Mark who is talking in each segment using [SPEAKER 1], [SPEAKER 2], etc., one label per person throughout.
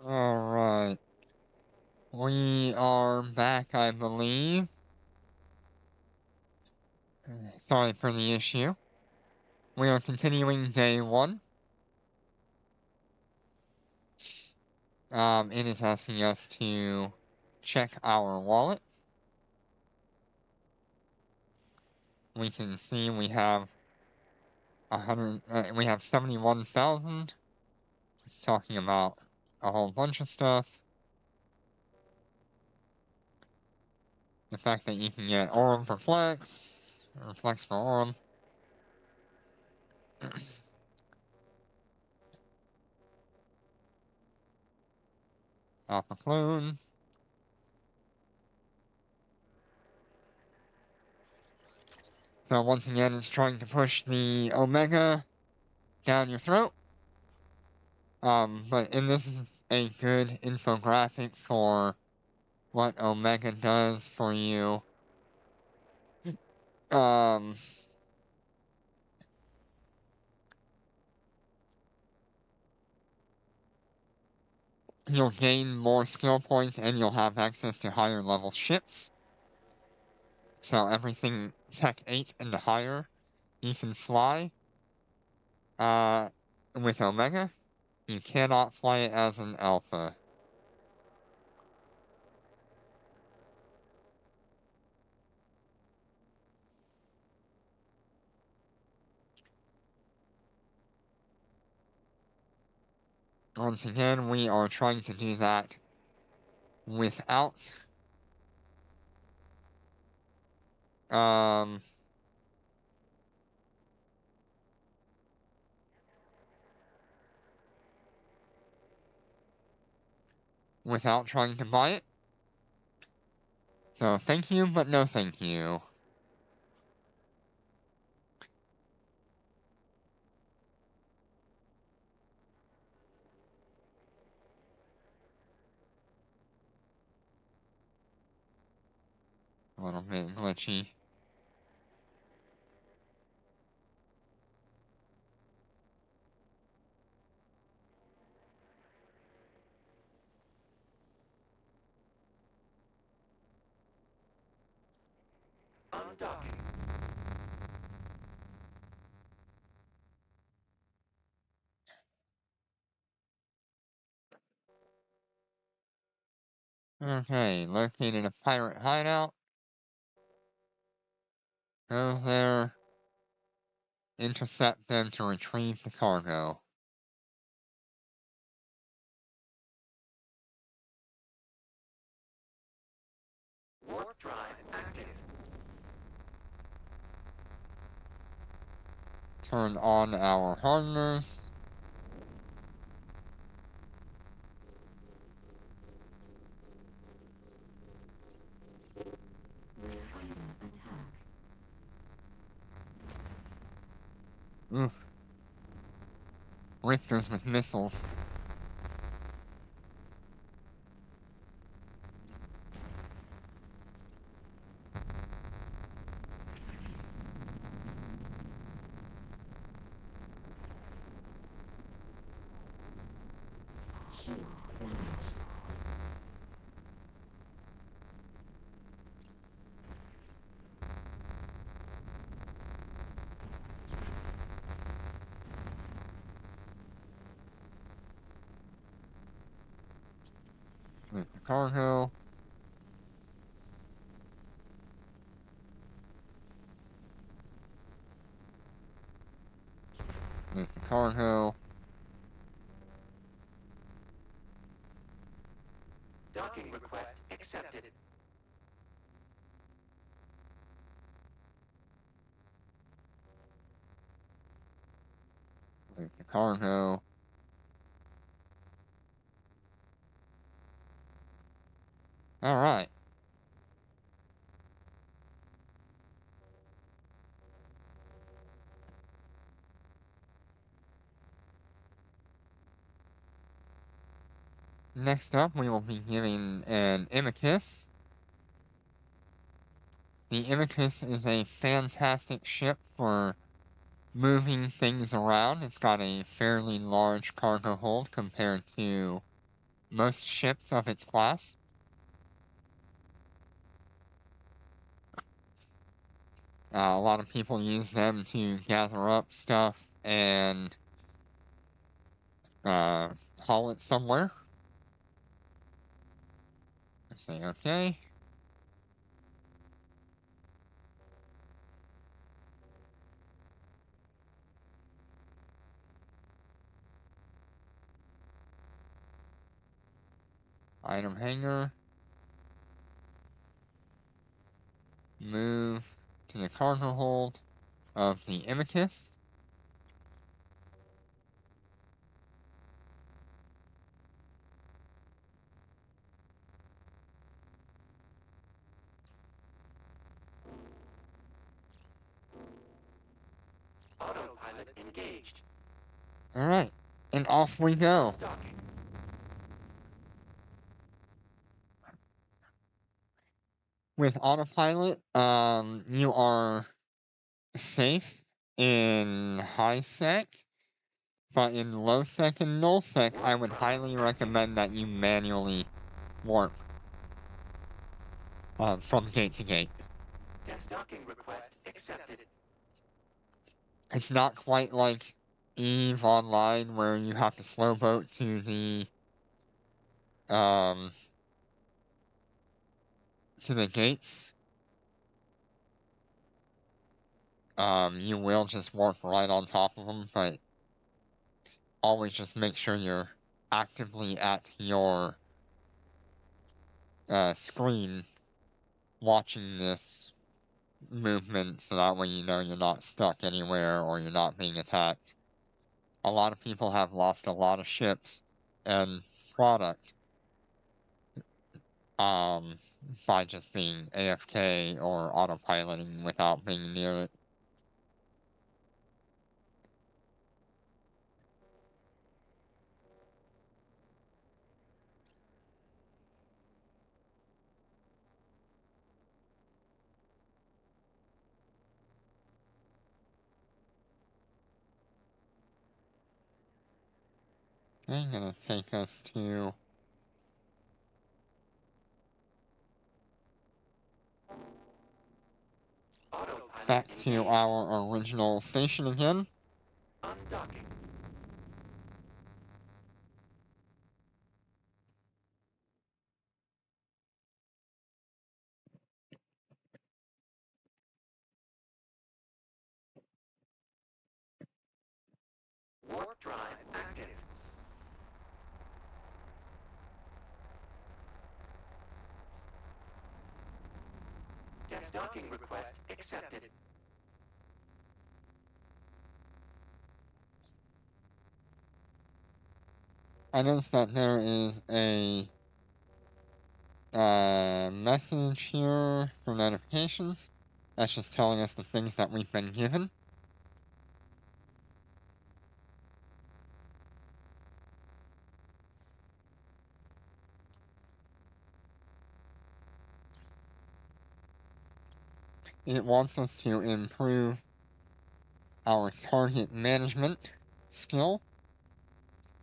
[SPEAKER 1] Alright. We are back, I believe. Sorry for the issue. We are continuing day one. It is asking us to check our wallet. We can see we have we have 71,000. It's talking about a whole bunch of stuff. The fact that you can get Orem for Flex, or Flex for Orem. Alpha Clone. So once again, it's trying to push the Omega down your throat. And this is a good infographic for what Omega does for you. You'll gain more skill points and you'll have access to higher level ships. So everything Tech 8 and higher, you can fly, with Omega. You cannot fly it as an Alpha. Once again, we are trying to do that without, without trying to buy it. So thank you, but no thank you. A little bit glitchy.
[SPEAKER 2] Undocking.
[SPEAKER 1] Okay, located a pirate hideout. Go there. Intercept them to retrieve the cargo.
[SPEAKER 2] Warp drive active.
[SPEAKER 1] Turn on our hardeners.
[SPEAKER 3] We're under attack.
[SPEAKER 1] Oof. Richters with missiles.
[SPEAKER 3] Shield damage.
[SPEAKER 1] With the cargo. With the cargo.
[SPEAKER 2] Docking request accepted.
[SPEAKER 1] With the cargo. Alright. Next up, we will be giving an Imicus. The Imicus is a fantastic ship for moving things around. It's got a fairly large cargo hold compared to most ships of its class. A lot of people use them to gather up stuff and haul it somewhere. Say okay. Item hanger. Move to the cargo hold of the Imicus.
[SPEAKER 2] Autopilot engaged.
[SPEAKER 1] Alright, and off we go.
[SPEAKER 2] Docking.
[SPEAKER 1] With autopilot, you are safe in high sec, but in low sec and null sec, I would highly recommend that you manually warp from gate to gate.
[SPEAKER 2] Docking request accepted.
[SPEAKER 1] It's not quite like EVE Online where you have to slow boat to the gates. You will just warp right on top of them, but always just make sure you're actively at your screen watching this movement so that way you know you're not stuck anywhere or you're not being attacked. A lot of people have lost a lot of ships and product by just being AFK or autopiloting without being near it. Okay, gonna take us to
[SPEAKER 2] Autopilot
[SPEAKER 1] back to
[SPEAKER 2] engaged.
[SPEAKER 1] our original station again.
[SPEAKER 2] Undocking. Warp drive active. Docking request accepted.
[SPEAKER 1] I noticed that there is a message here for notifications. That's just telling us the things that we've been given. It wants us to improve our target management skill.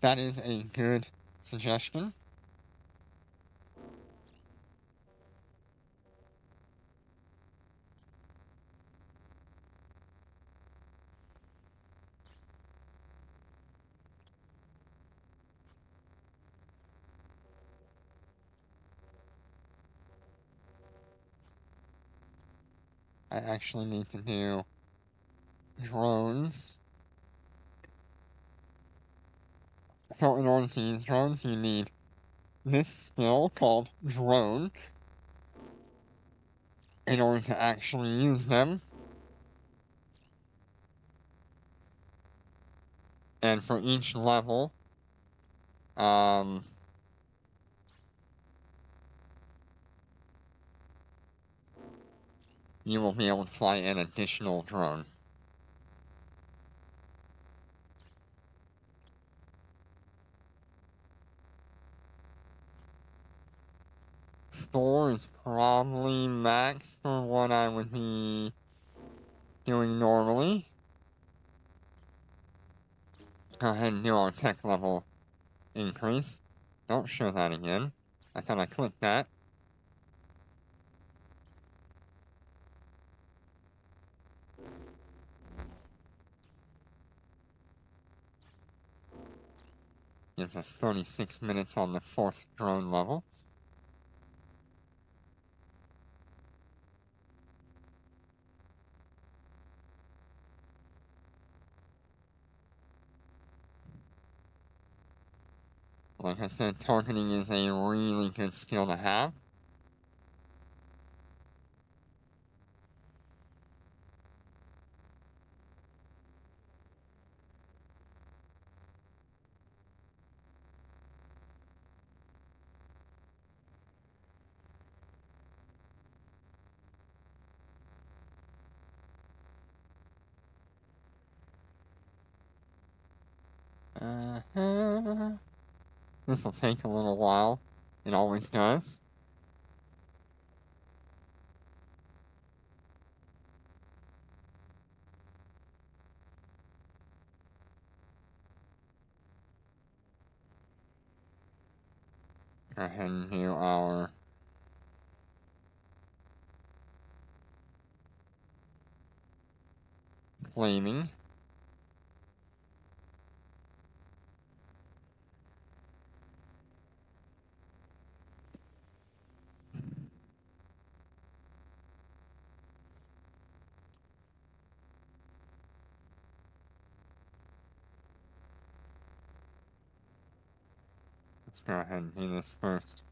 [SPEAKER 1] That is a good suggestion. I actually need to do drones. So in order to use drones, you need this skill called drone in order to actually use them. And for each level, you will be able to fly an additional drone. Thor is probably max for what I would be doing normally. Go ahead and do our tech level increase. Don't show that again. I thought I clicked that. Gives us 36 minutes on the 4th drone level. Like I said, targeting is a really good skill to have. This will take a little while. It always does. Go ahead and do our claiming. Let's go ahead and do this first.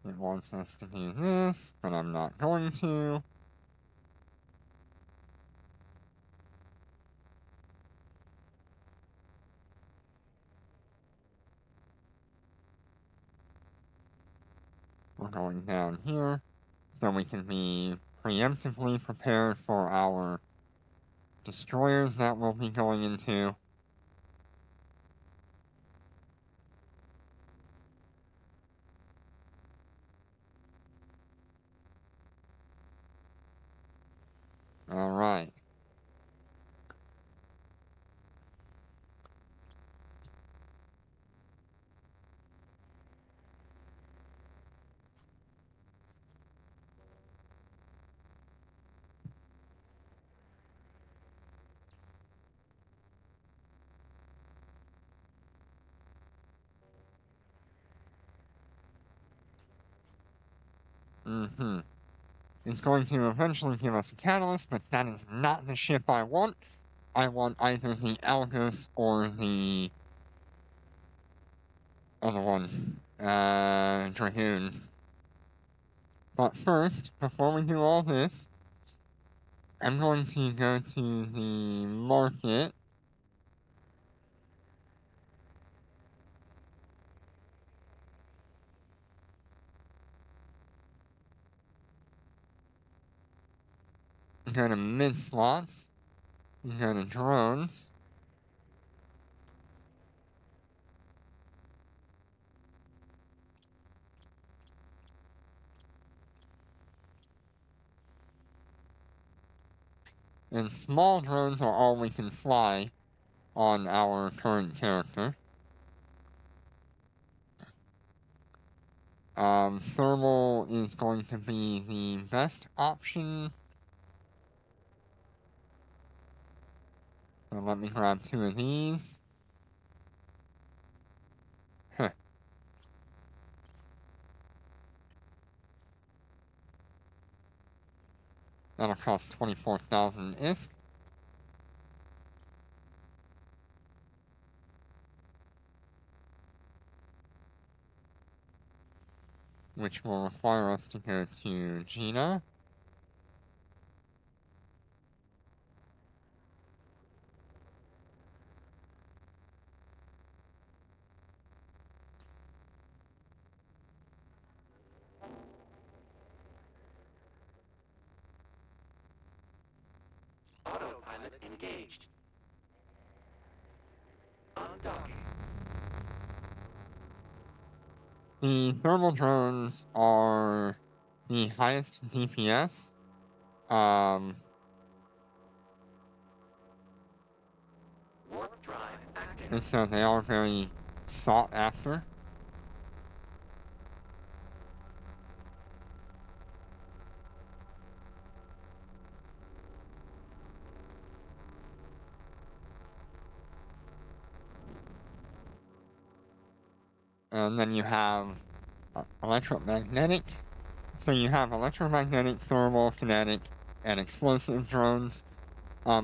[SPEAKER 1] It wants us to do this, but I'm not going to. We're going down here, so we can be preemptively prepared for our destroyers that we'll be going into. Alright. It's going to eventually give us a catalyst, but that is not the ship I want. I want either the Algos or the other one, Dragoon. But first, before we do all this, I'm going to go to the market. Go to mid slots. Go to drones. And small drones are all we can fly on our current character. Thermal is going to be the best option. So let me grab 2 of these. Huh. That'll cost 24,000 ISK. Which will require us to go to Gina.
[SPEAKER 2] Autopilot engaged. Undocking.
[SPEAKER 1] The thermal drones are the highest DPS.
[SPEAKER 2] Warp drive active.
[SPEAKER 1] And so they are very sought after. And then you have electromagnetic. So you have electromagnetic, thermal, kinetic, and explosive drones.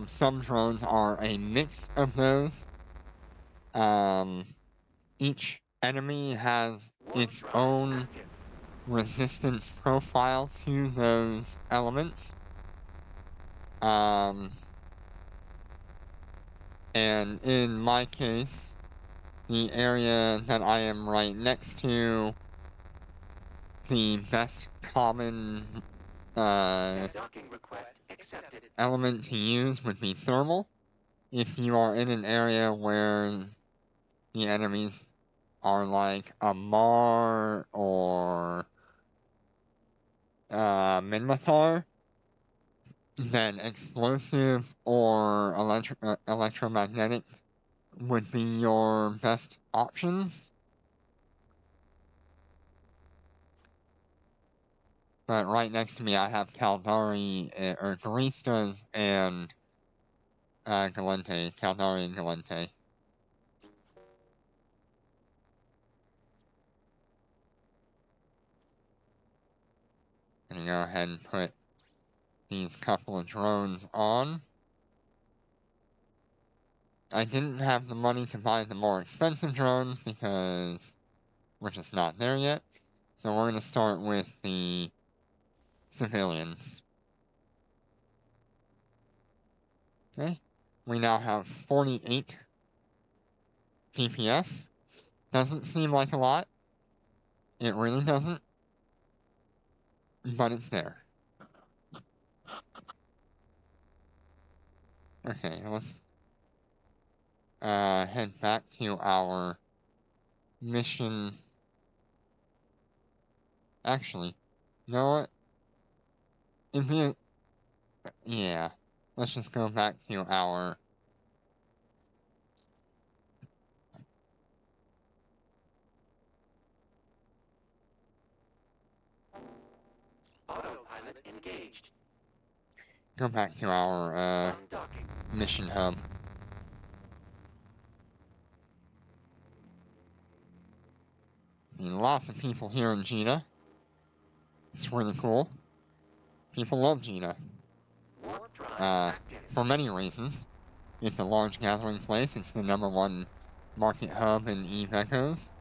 [SPEAKER 1] Some drones are a mix of those. Each enemy has
[SPEAKER 2] Warp
[SPEAKER 1] its
[SPEAKER 2] drive
[SPEAKER 1] own
[SPEAKER 2] active.
[SPEAKER 1] resistance profile to those elements. And in my case, the area that I am right next to, the best common
[SPEAKER 2] Docking request accepted.
[SPEAKER 1] element to use would be thermal. If you are in an area where the enemies are like a Mar or Minmatar, then explosive or electromagnetic would be your best options. But right next to me, I have Caldari, or Garistas, and Galente. Caldari and Galente. Gonna go ahead and put these couple of drones on. I didn't have the money to buy the more expensive drones because we're just not there yet. So we're gonna start with the civilians. Okay, we now have 48 DPS. Doesn't seem like a lot. It really doesn't. But it's there. Okay, let's head back to our mission. Actually, you know what? Yeah, let's just go back to our
[SPEAKER 2] Autopilot engaged. Undocking.
[SPEAKER 1] mission hub. I mean, lots of people here in Gina. It's really cool. People love Gina.
[SPEAKER 2] Warp drive active.
[SPEAKER 1] For many reasons. It's a large gathering place. It's the #1 market hub in EVE Echoes.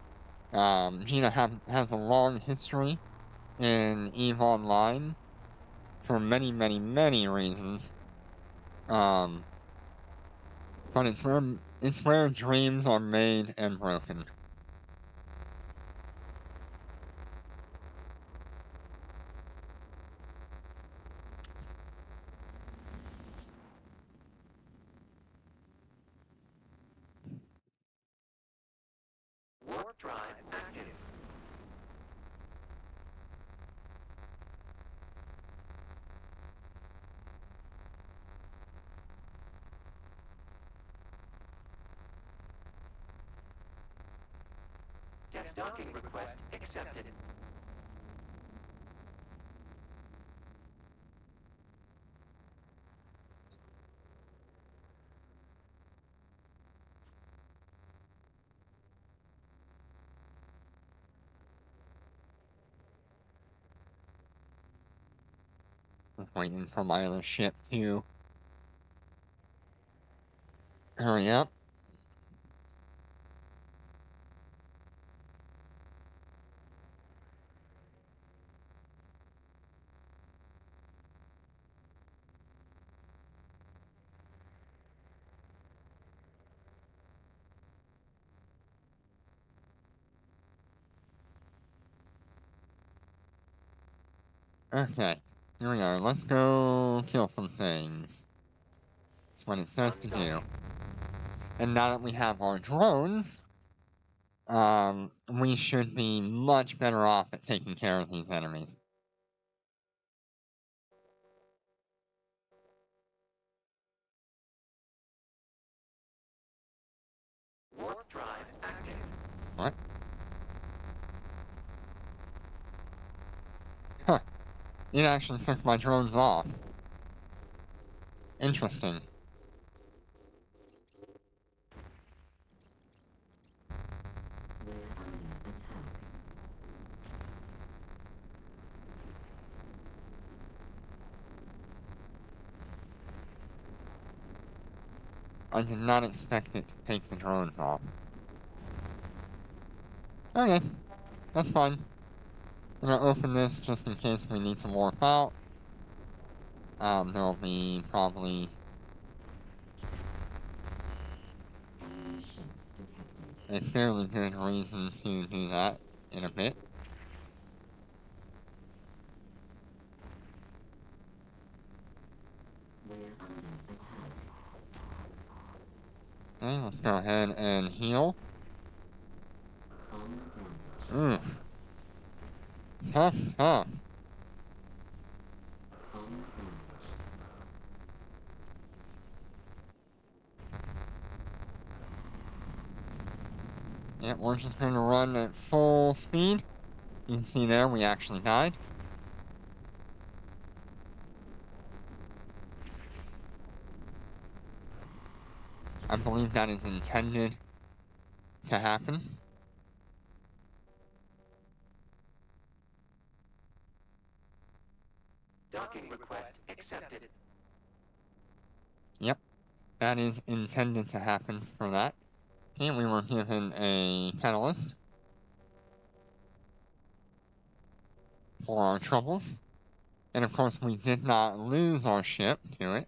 [SPEAKER 1] Gina has a long history in EVE Online for many, many, many reasons. But it's where dreams are made and broken.
[SPEAKER 2] Warp drive active. Docking request accepted.
[SPEAKER 1] Waiting for my other ship to hurry up. Okay, here we are. Let's go kill some things. That's what it says to do. And now that we have our drones, we should be much better off at taking care of these enemies.
[SPEAKER 2] Warp drive active.
[SPEAKER 1] What? Huh. It actually took my drones off. Interesting.
[SPEAKER 3] We're under attack.
[SPEAKER 1] I did not expect it to take the drones off. Okay, that's fine. I'm gonna open this just in case we need to warp out. There'll be probably
[SPEAKER 3] Enemy ships detected.
[SPEAKER 1] a fairly good reason to do that in a bit.
[SPEAKER 3] We're under attack.
[SPEAKER 1] Okay, let's go ahead and heal.
[SPEAKER 3] Armor damage.
[SPEAKER 1] Oof. Tough, tough.
[SPEAKER 3] Armor damage.
[SPEAKER 1] Yep, we're just going to run at full speed. You can see there, we actually died. I believe that is intended to happen.
[SPEAKER 2] Docking request accepted.
[SPEAKER 1] Yep, that is intended to happen for that. Okay, we were given a catalyst for our troubles. And of course, we did not lose our ship to it.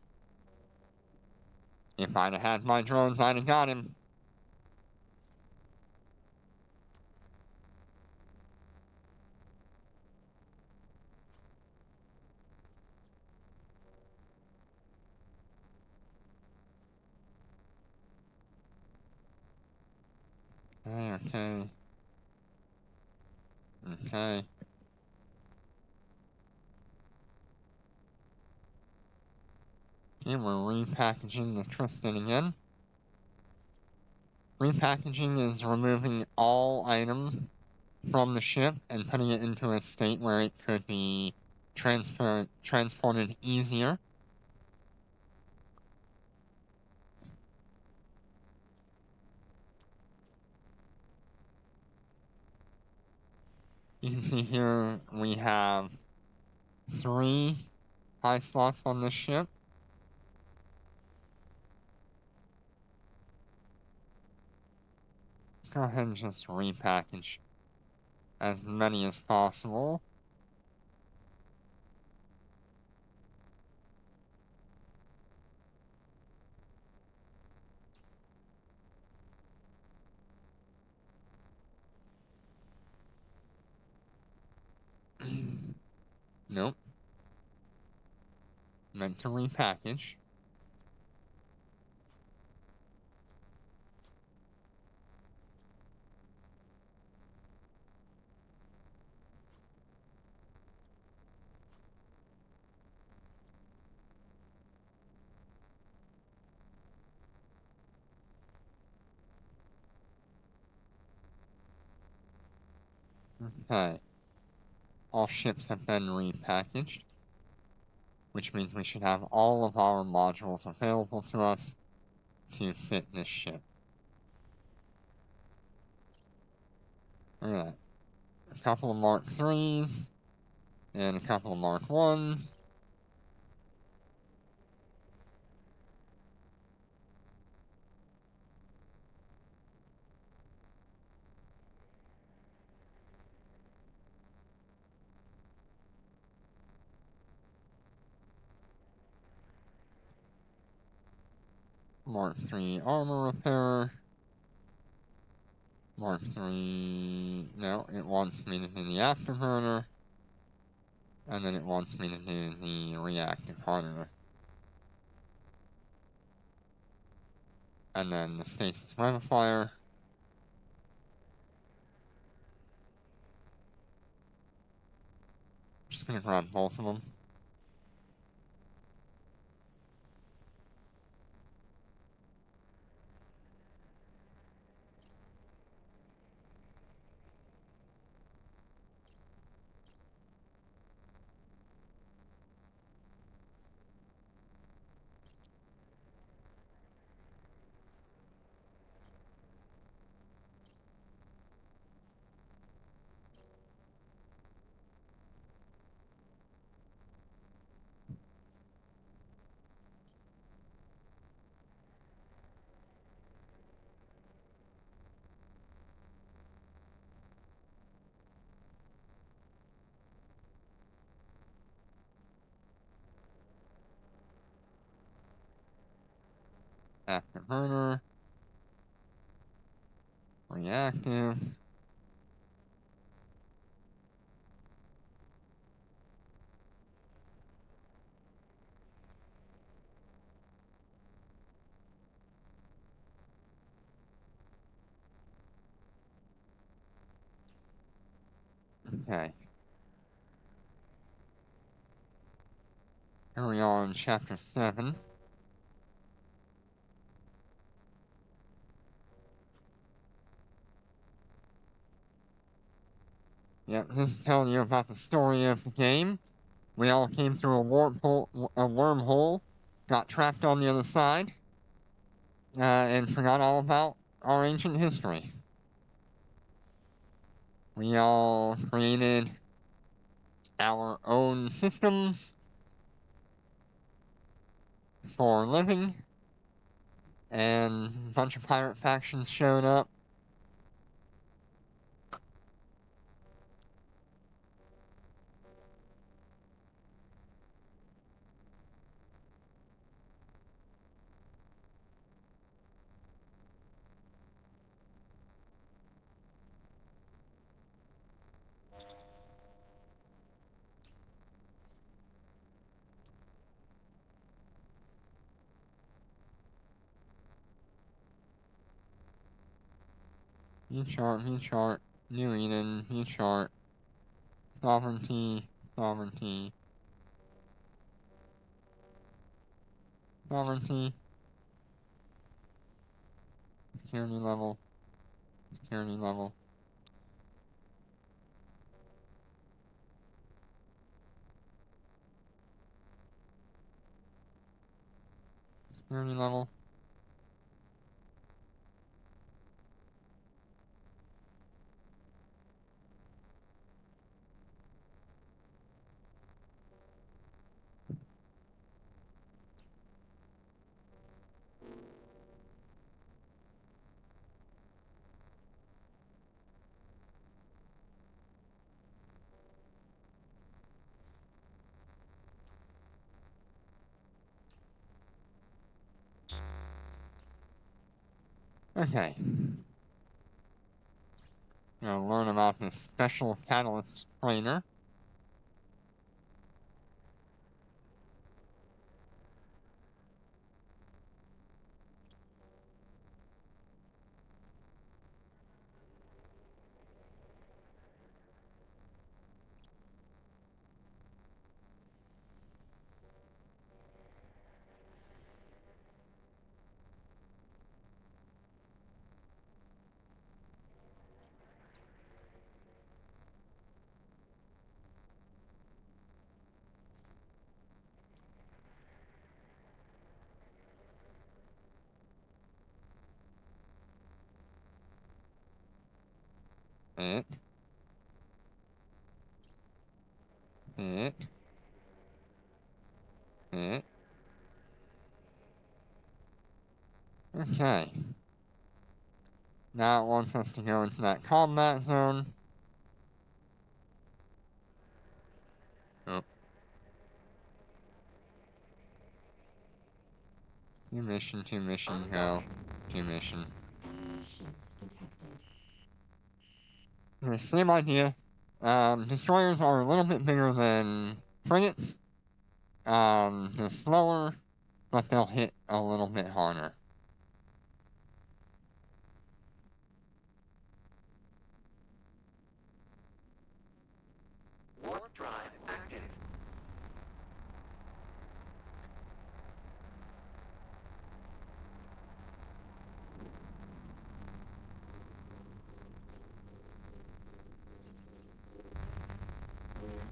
[SPEAKER 1] If I'd have had my drones, I'd have got him. Okay. Okay. Okay, we're repackaging the Tristan again. Repackaging is removing all items from the ship and putting it into a state where it could be transported easier. You can see here we have 3 high spots on this ship. Let's go ahead and just repackage as many as possible. Nope. Meant to repackage. Okay. All ships have been repackaged, which means we should have all of our modules available to us to fit this ship. Look at that. A couple of Mark 3s and a couple of Mark 1s. Mark 3 armor repairer. Mark 3, no, it wants me to do the afterburner. And then it wants me to do the reactive hardener. And then the stasis ramifier. Just gonna grab both of them. Afterburner. Reactive. Okay. Here we are in chapter 7. Yep, this is telling you about the story of the game. We all came through a wormhole, got trapped on the other side, and forgot all about our ancient history. We all created our own systems for living, and a bunch of pirate factions showed up. New chart, New Eden, new chart, sovereignty, sovereignty, sovereignty, security level, security level. Security level. Okay. Gonna learn about this special catalyst trainer. It. It. It. Okay. Now it wants us to go into that combat zone. Oh. Two mission, go. Two mission.
[SPEAKER 3] Enemy ships detected.
[SPEAKER 1] Okay, same idea. Destroyers are a little bit bigger than frigates. They're slower, but they'll hit a little bit harder.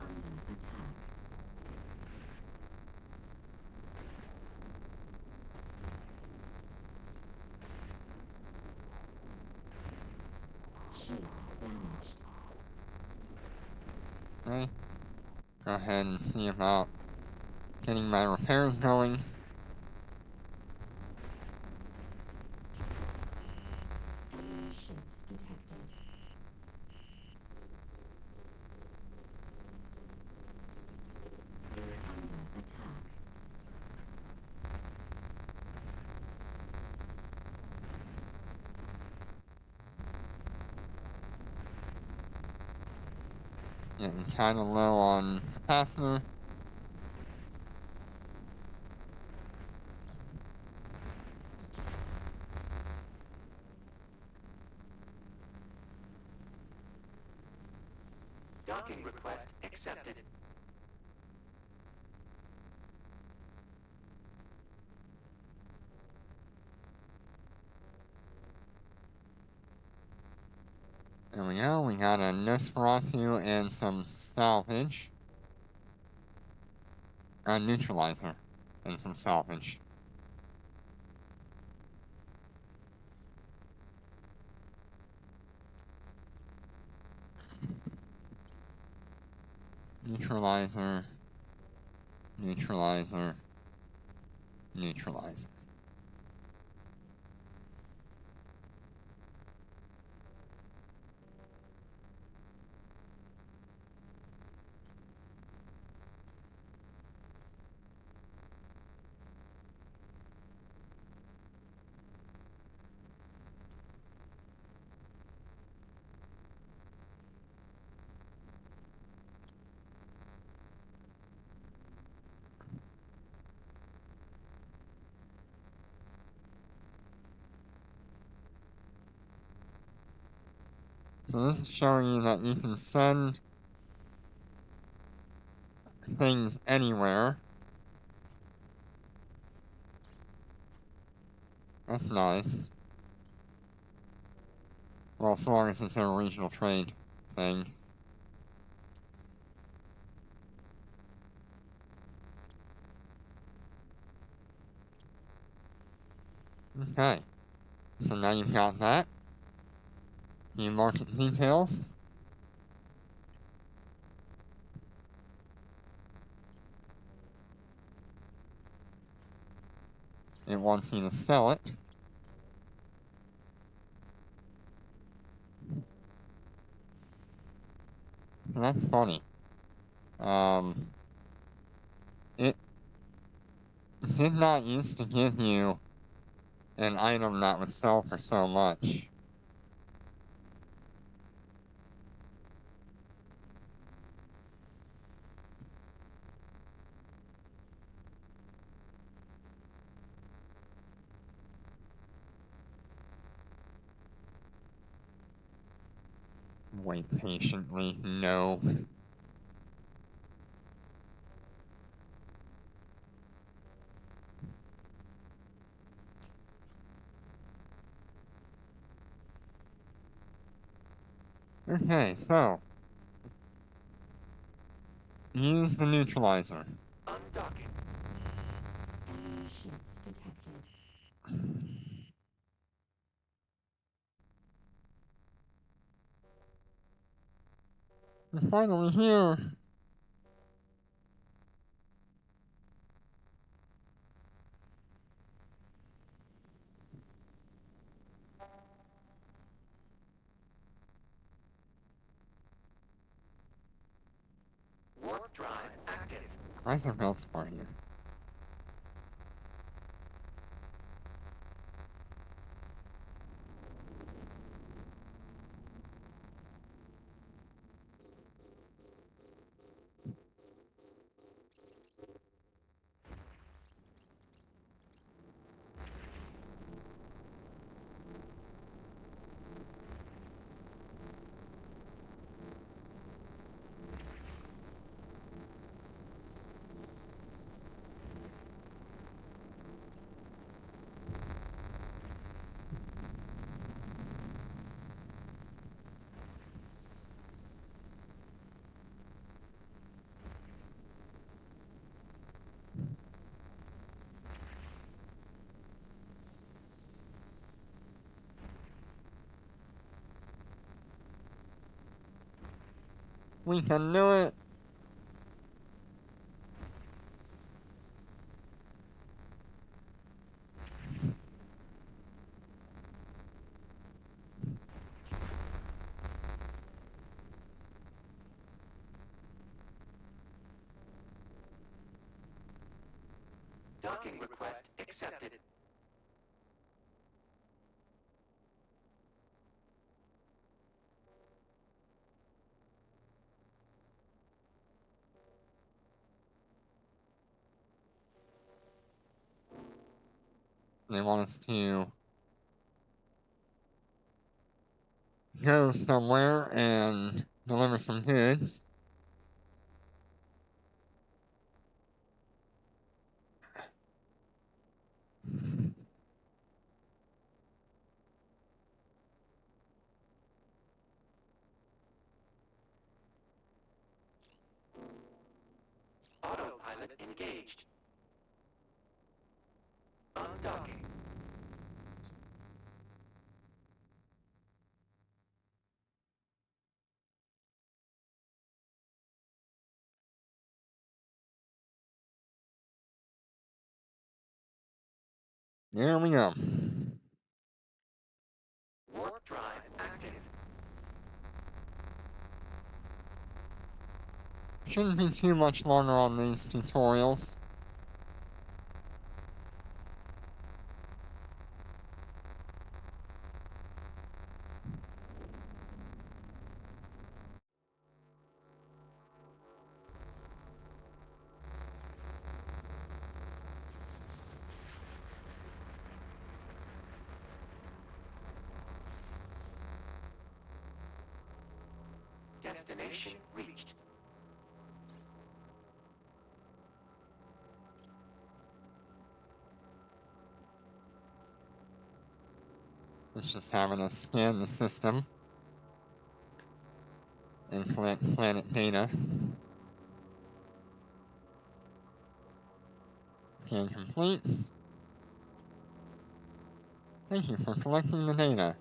[SPEAKER 3] under attack. Shield damaged.
[SPEAKER 1] Okay. Go ahead and see about getting my repairs going.
[SPEAKER 3] Enemy ships detected. Under attack.
[SPEAKER 1] Getting kinda low on capacitor.
[SPEAKER 2] Docking request accepted.
[SPEAKER 1] There we go, we got a Nosferatu and some salvage. A neutralizer and some salvage. Neutralizer, neutralizer, neutralizer. So this is showing you that you can send things anywhere. That's nice. Well, so long as it's a regional trade thing. Okay. So now you've got that. New market details. It wants you to sell it. And that's funny. It did not used to give you an item that would sell for so much. Wait patiently, no. Okay, so use the neutralizer.
[SPEAKER 2] Undocking.
[SPEAKER 3] Enemy ships detected.
[SPEAKER 1] We're finally here.
[SPEAKER 2] Warp drive active.
[SPEAKER 1] Why is there Veldspar here? We can do it.
[SPEAKER 2] Docking request accepted.
[SPEAKER 1] They want us to go somewhere and deliver some goods.
[SPEAKER 2] Autopilot engaged. Undocking.
[SPEAKER 1] There we go.
[SPEAKER 2] Warp drive active.
[SPEAKER 1] Shouldn't be too much longer on these tutorials.
[SPEAKER 2] Destination reached.
[SPEAKER 1] It's just having us scan the system and collect planet data. Scan completes. Thank you for collecting the data.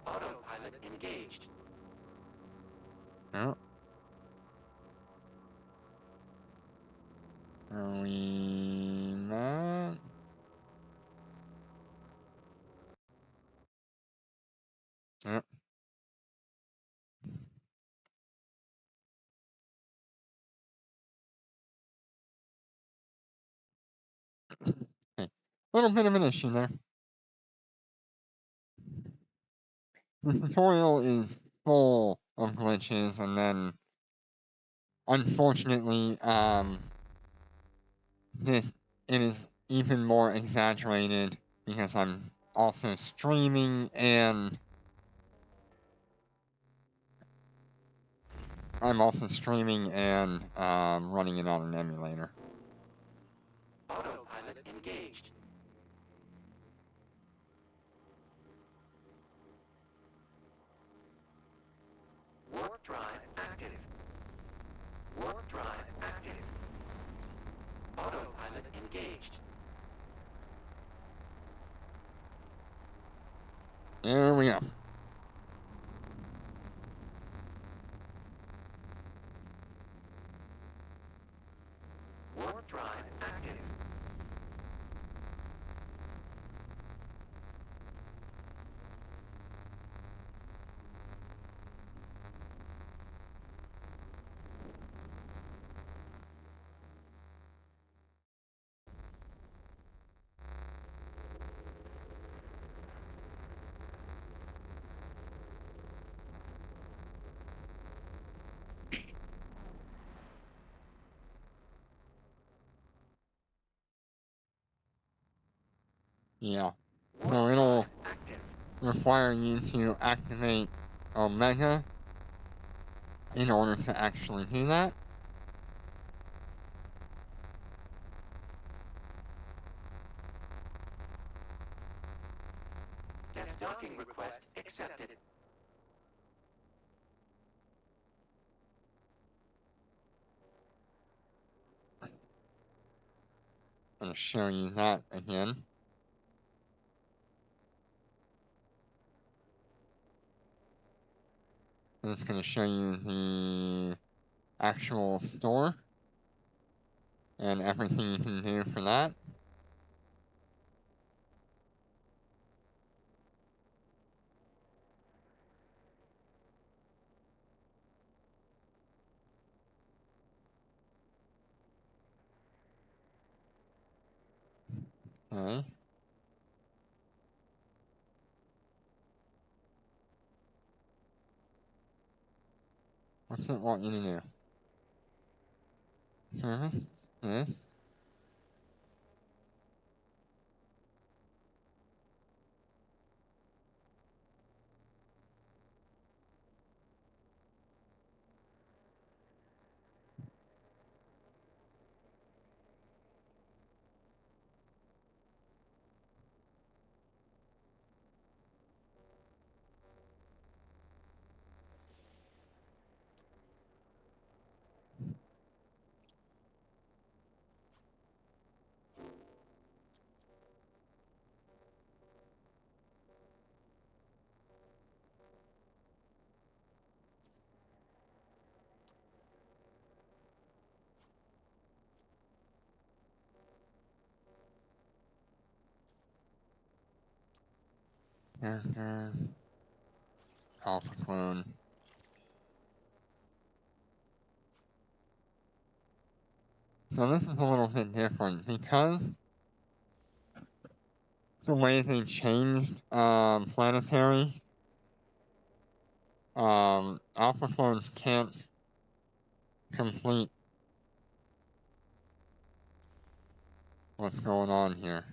[SPEAKER 2] Autopilot engaged.
[SPEAKER 1] Oh. Are we not? Yep. Okay. Little bit of an issue there. The tutorial is full of glitches, and then unfortunately, it is even more exaggerated because I'm also streaming and running it on an emulator.
[SPEAKER 2] Autopilot engaged. Warp drive active. Warp drive active. Autopilot engaged.
[SPEAKER 1] There we go.
[SPEAKER 2] Warp drive active.
[SPEAKER 1] Yeah.
[SPEAKER 2] Warp
[SPEAKER 1] So it'll
[SPEAKER 2] drive active.
[SPEAKER 1] require you to activate Omega in order to actually do that.
[SPEAKER 2] Docking request accepted.
[SPEAKER 1] going to show you that again. And it's going to show you the actual store and everything you can do for that. Okay. What's it want you to do? Service? This? Character. Alpha clone. So this is a little bit different because the way they changed planetary, alpha clones can't complete what's going on here.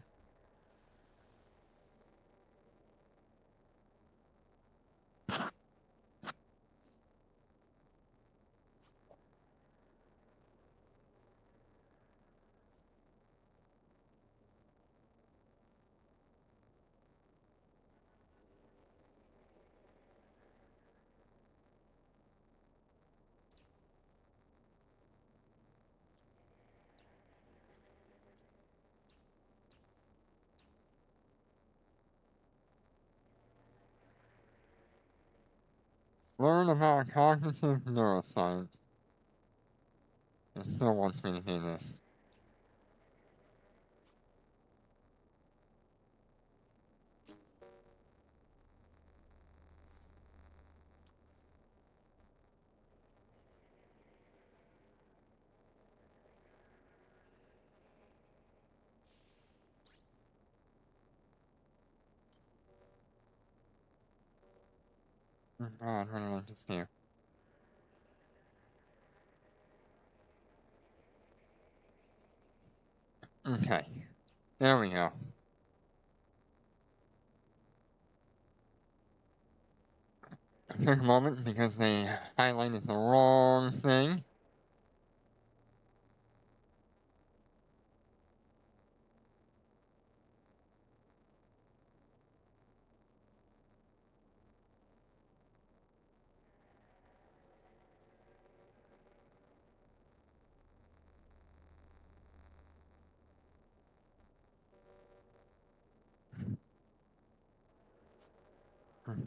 [SPEAKER 1] Learn about cognitive neuroscience. It still wants me to do this. God, what did I just do? Okay, there we go. It took a moment because they highlighted the wrong thing.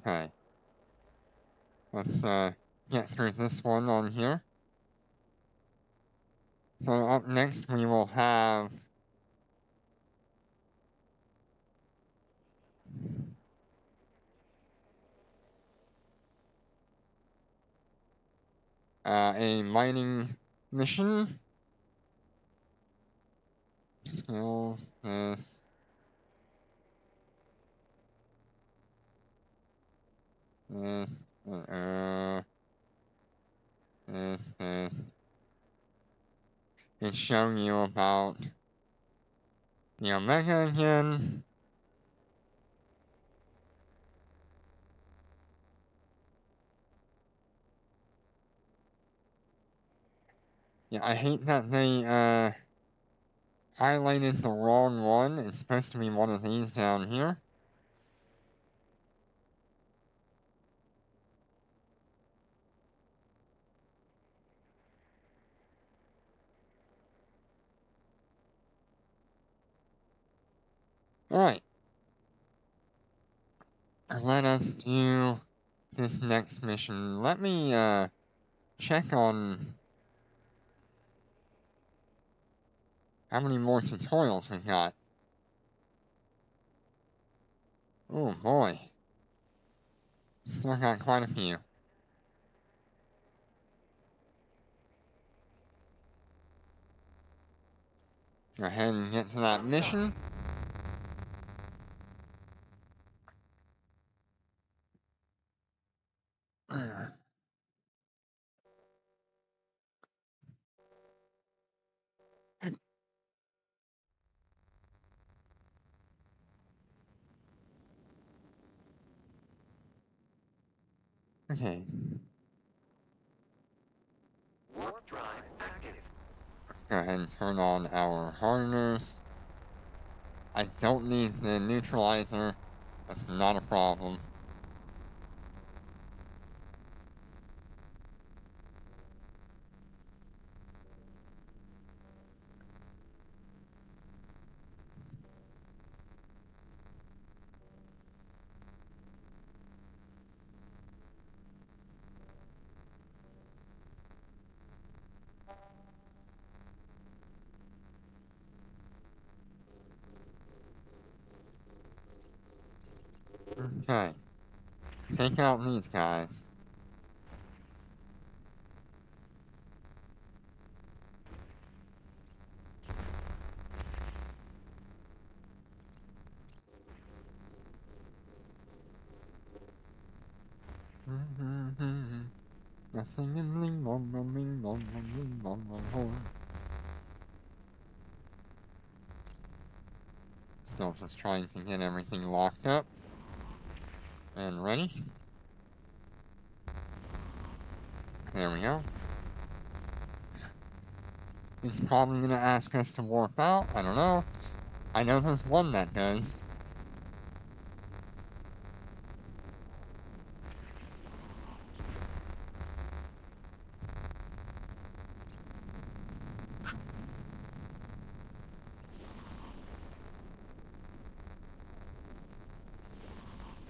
[SPEAKER 1] Okay, let's get through this one on here. So up next we will have a mining mission. Skills, this. This, this. It's showing you about the Omega again. Yeah, I hate that they highlighted the wrong one. It's supposed to be one of these down here. Alright. Let us do this next mission. Let me, check on how many more tutorials we got. Oh boy. Still got quite a few. Go ahead and get to that mission. Okay,
[SPEAKER 2] Warp drive active.
[SPEAKER 1] let's go ahead and turn on our harness. I don't need the neutralizer. That's not a problem. Okay. Take out these guys. Singing ling long long ling long long ling long long horn. Still just trying to get everything locked up and ready. There we go. It's probably gonna ask us to warp out. I don't know. I know there's one that does.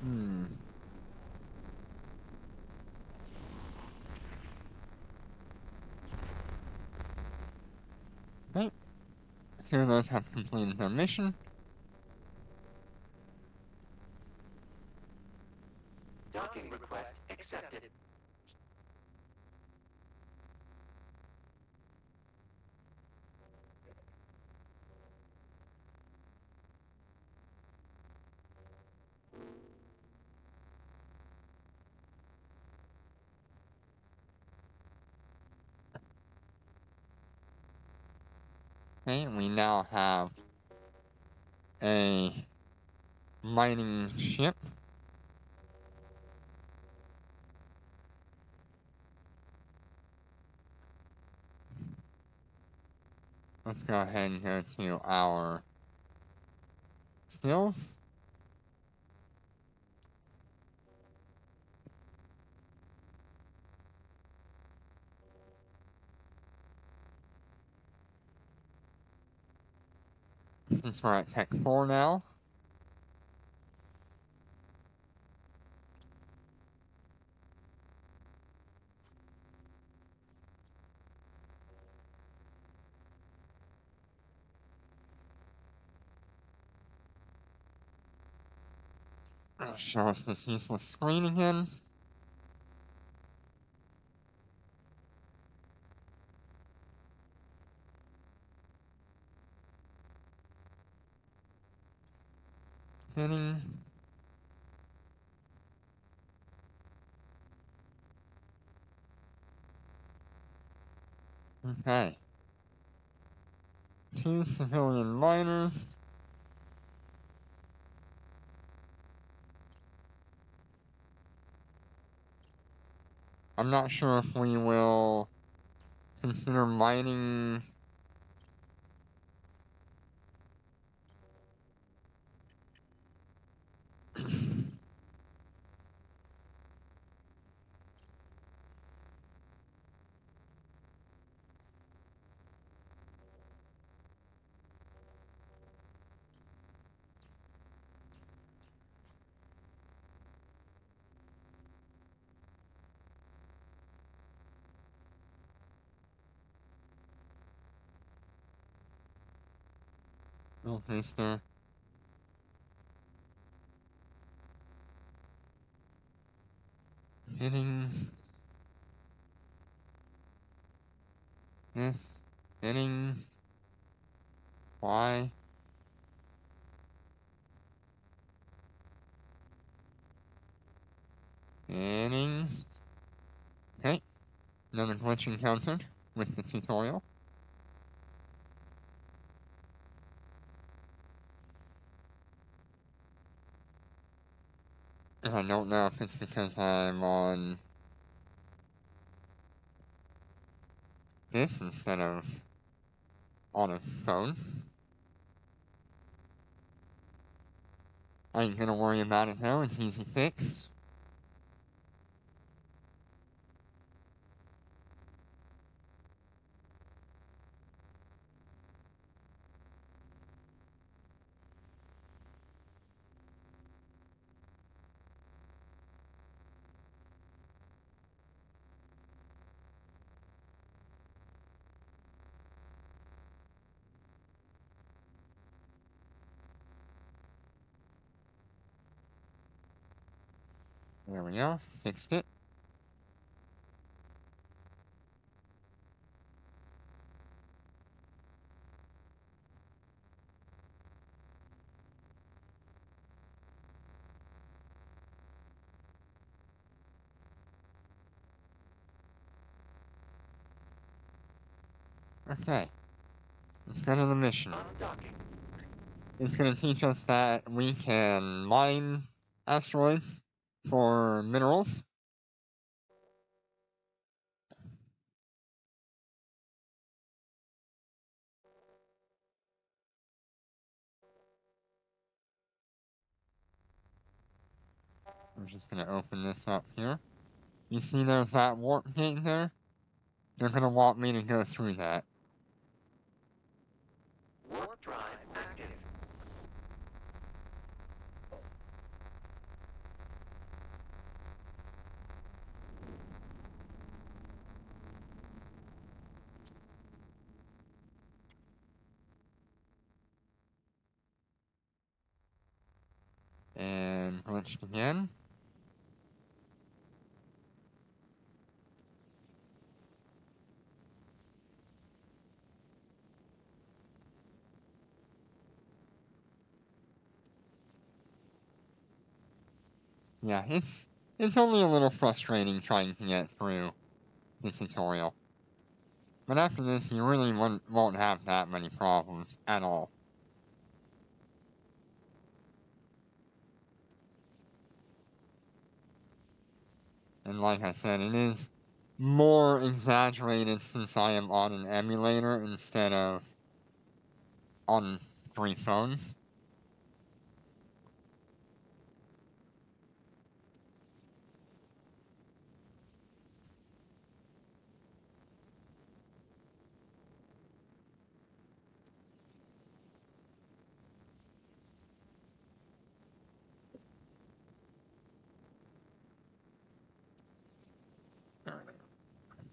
[SPEAKER 1] Hmm. Okay. Two of those have completed their mission.
[SPEAKER 2] Docking request accepted.
[SPEAKER 1] Okay, we now have a mining ship. Let's go ahead and go to our skills. Since we're at Tech 4 now. It'll show us this useless screen again. Hitting. Okay. 2 civilian miners. I'm not sure if we will consider mining. Little booster. Fittings. This. Fittings. Y. Fittings. Okay. Another glitch encountered with the tutorial. And I don't know if it's because I'm on this instead of on a phone. I ain't gonna worry about it though, it's easy fixed. There we go, fixed it. Okay, let's go to the mission.
[SPEAKER 2] Undocking.
[SPEAKER 1] It's gonna teach us that we can mine asteroids for minerals. I'm just gonna open this up here. You see there's that warp gate there? They're gonna want me to go through that.
[SPEAKER 2] Warp drive active.
[SPEAKER 1] And glitched again. Yeah, it's only a little frustrating trying to get through the tutorial. But after this, you really won't have that many problems at all. And like I said, it is more exaggerated since I am on an emulator instead of on 3 phones.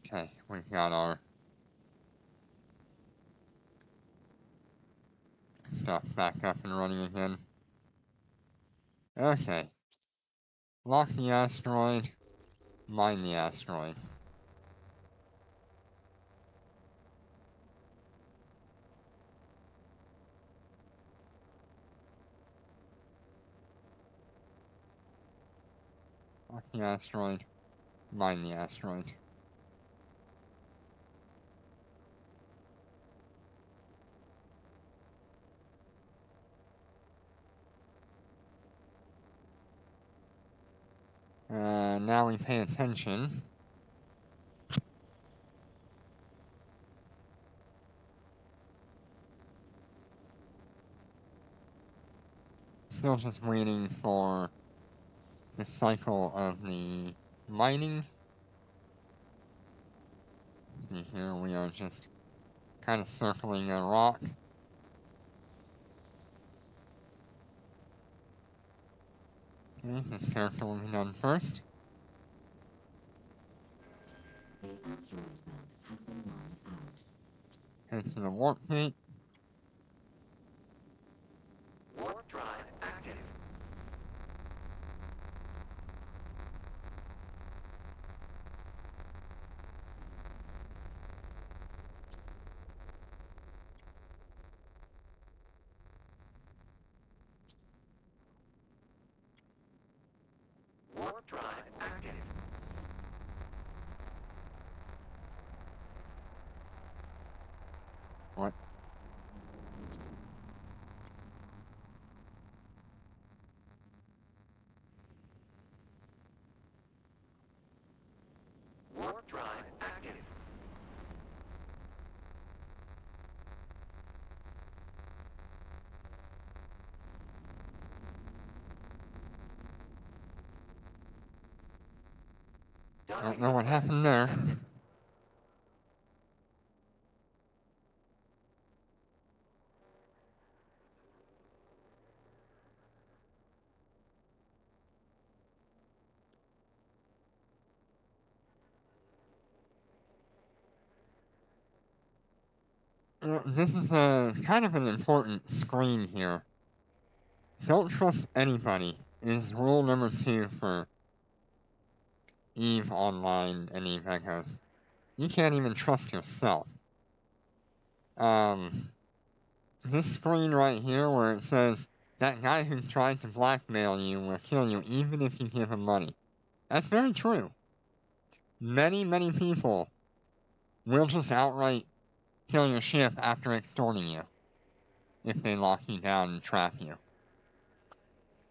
[SPEAKER 1] Okay, we've got our stuff back up and running again. Okay. Lock the asteroid, mine the asteroid. Lock the asteroid, mine the asteroid. Now we pay attention. Still just waiting for the cycle of the mining. See here we are just kind of circling a rock. Okay, this character will be done first.
[SPEAKER 3] The asteroid belt has been mined out.
[SPEAKER 1] Head to the warp gate. Don't know what happened there.
[SPEAKER 2] Accepted.
[SPEAKER 1] This is a kind of an important screen here. Don't trust anybody is rule number 2 for EVE Online and EVE Echoes. You can't even trust yourself. This screen right here where it says, that guy who tried to blackmail you will kill you even if you give him money. That's very true. Many, many people will just outright kill your ship after extorting you if they lock you down and trap you.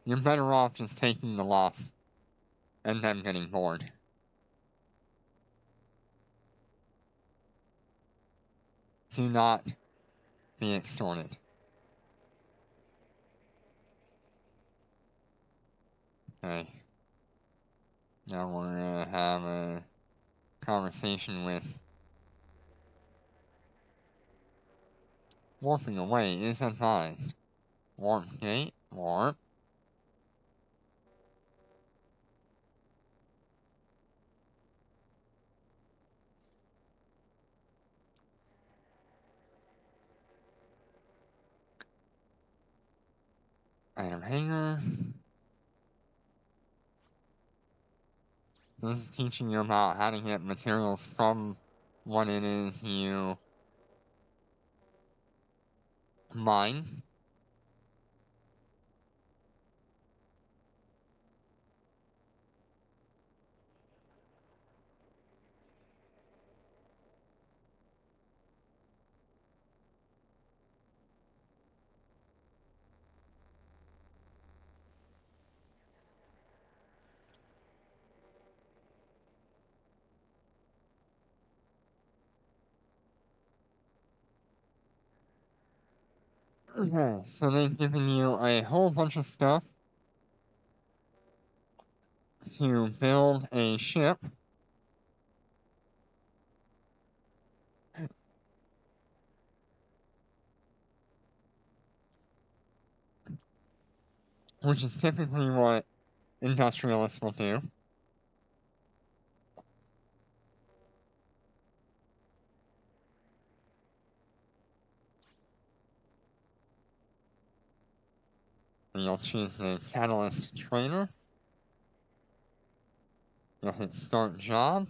[SPEAKER 1] You're better off just taking the loss and them getting bored. Do not be extorted. Okay. Now we're gonna have a conversation with warping away is advised. Warp gate, warp. Item hangar. This is teaching you about how to get materials from what it is you mine. Okay, so they've given you a whole bunch of stuff to build a ship. Which is typically what industrialists will do. And you'll choose the Catalyst Trainer. You'll hit Start Job.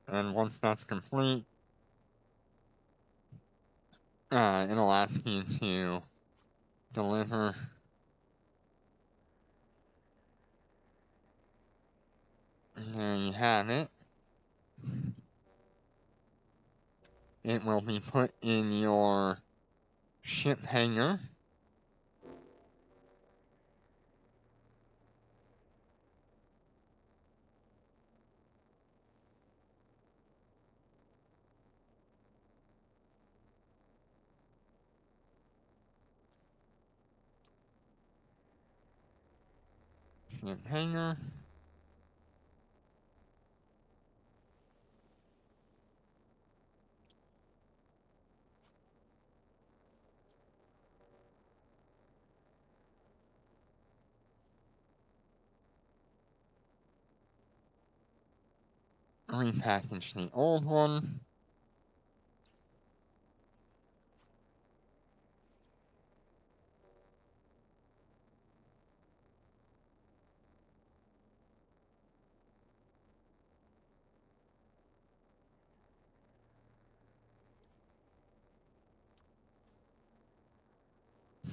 [SPEAKER 1] And once that's complete, it'll ask you to deliver and there you have it. It will be put in your ship hangar. Ship hangar. Repackage the old one.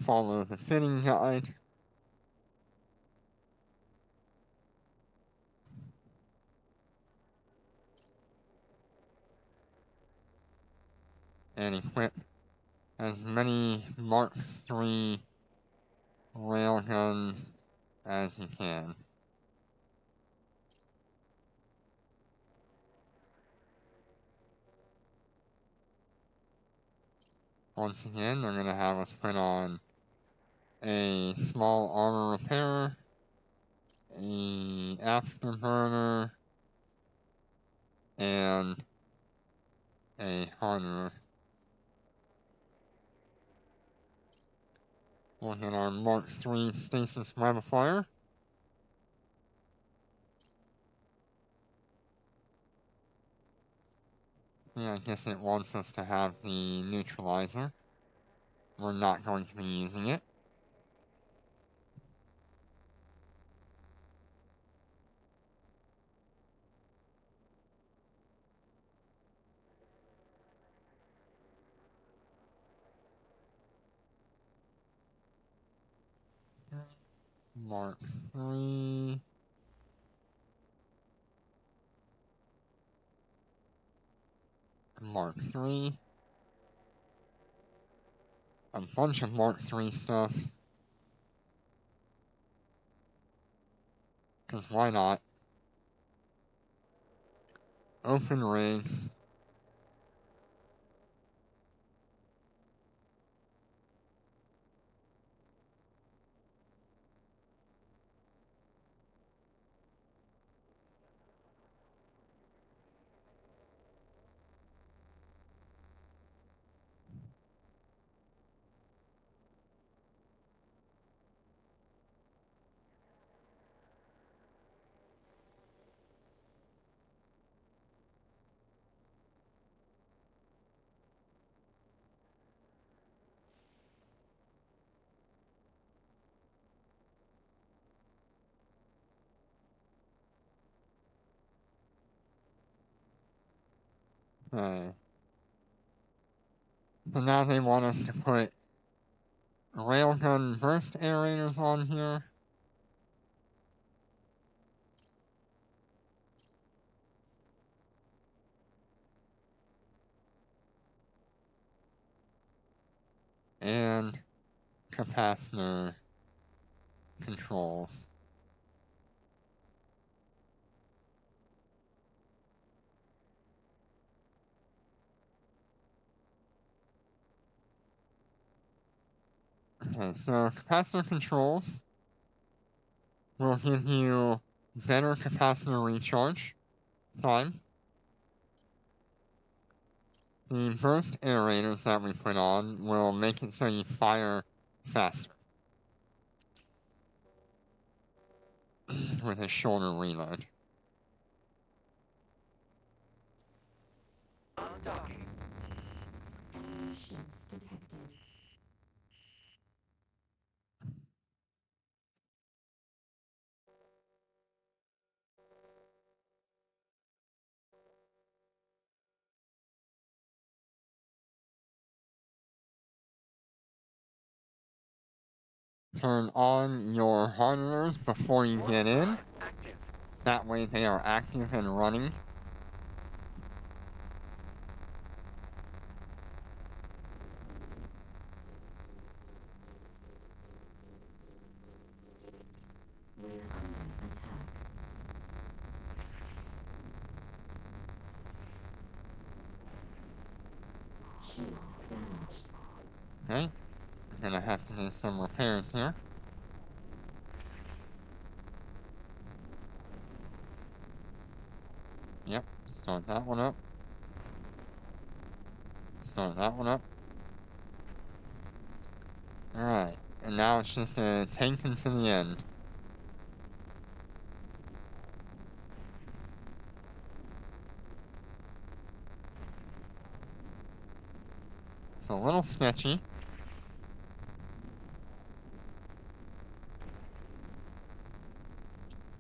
[SPEAKER 1] Follow the fitting guide. And equip as many Mark III railguns as you can. Once again, they're gonna have us put on a small armor repair, a afterburner, and a hardener. We'll hit our Mark III stasis modifier. Yeah, I guess it wants us to have the neutralizer. We're not going to be using it. Mark III. Mark III. A bunch of Mark III stuff. Because why not? Open rigs. Okay. So now they want us to put railgun burst aerators on here. And capacitor controls. Okay, so capacitor controls will give you better capacitor recharge time. The burst aerators that we put on will make it so you fire faster with a shorter reload.
[SPEAKER 2] Undocking.
[SPEAKER 3] Enemy ships detected.
[SPEAKER 1] Turn on your hardeners before you
[SPEAKER 2] Warp
[SPEAKER 1] get in.
[SPEAKER 2] drive active.
[SPEAKER 1] That way they are active and running.
[SPEAKER 3] We're under attack. Shield damaged.
[SPEAKER 1] Okay, we're gonna have to do some repairs here. Yep, start that one up. Start that one up. Alright, and now it's just a tank until the end. It's a little sketchy.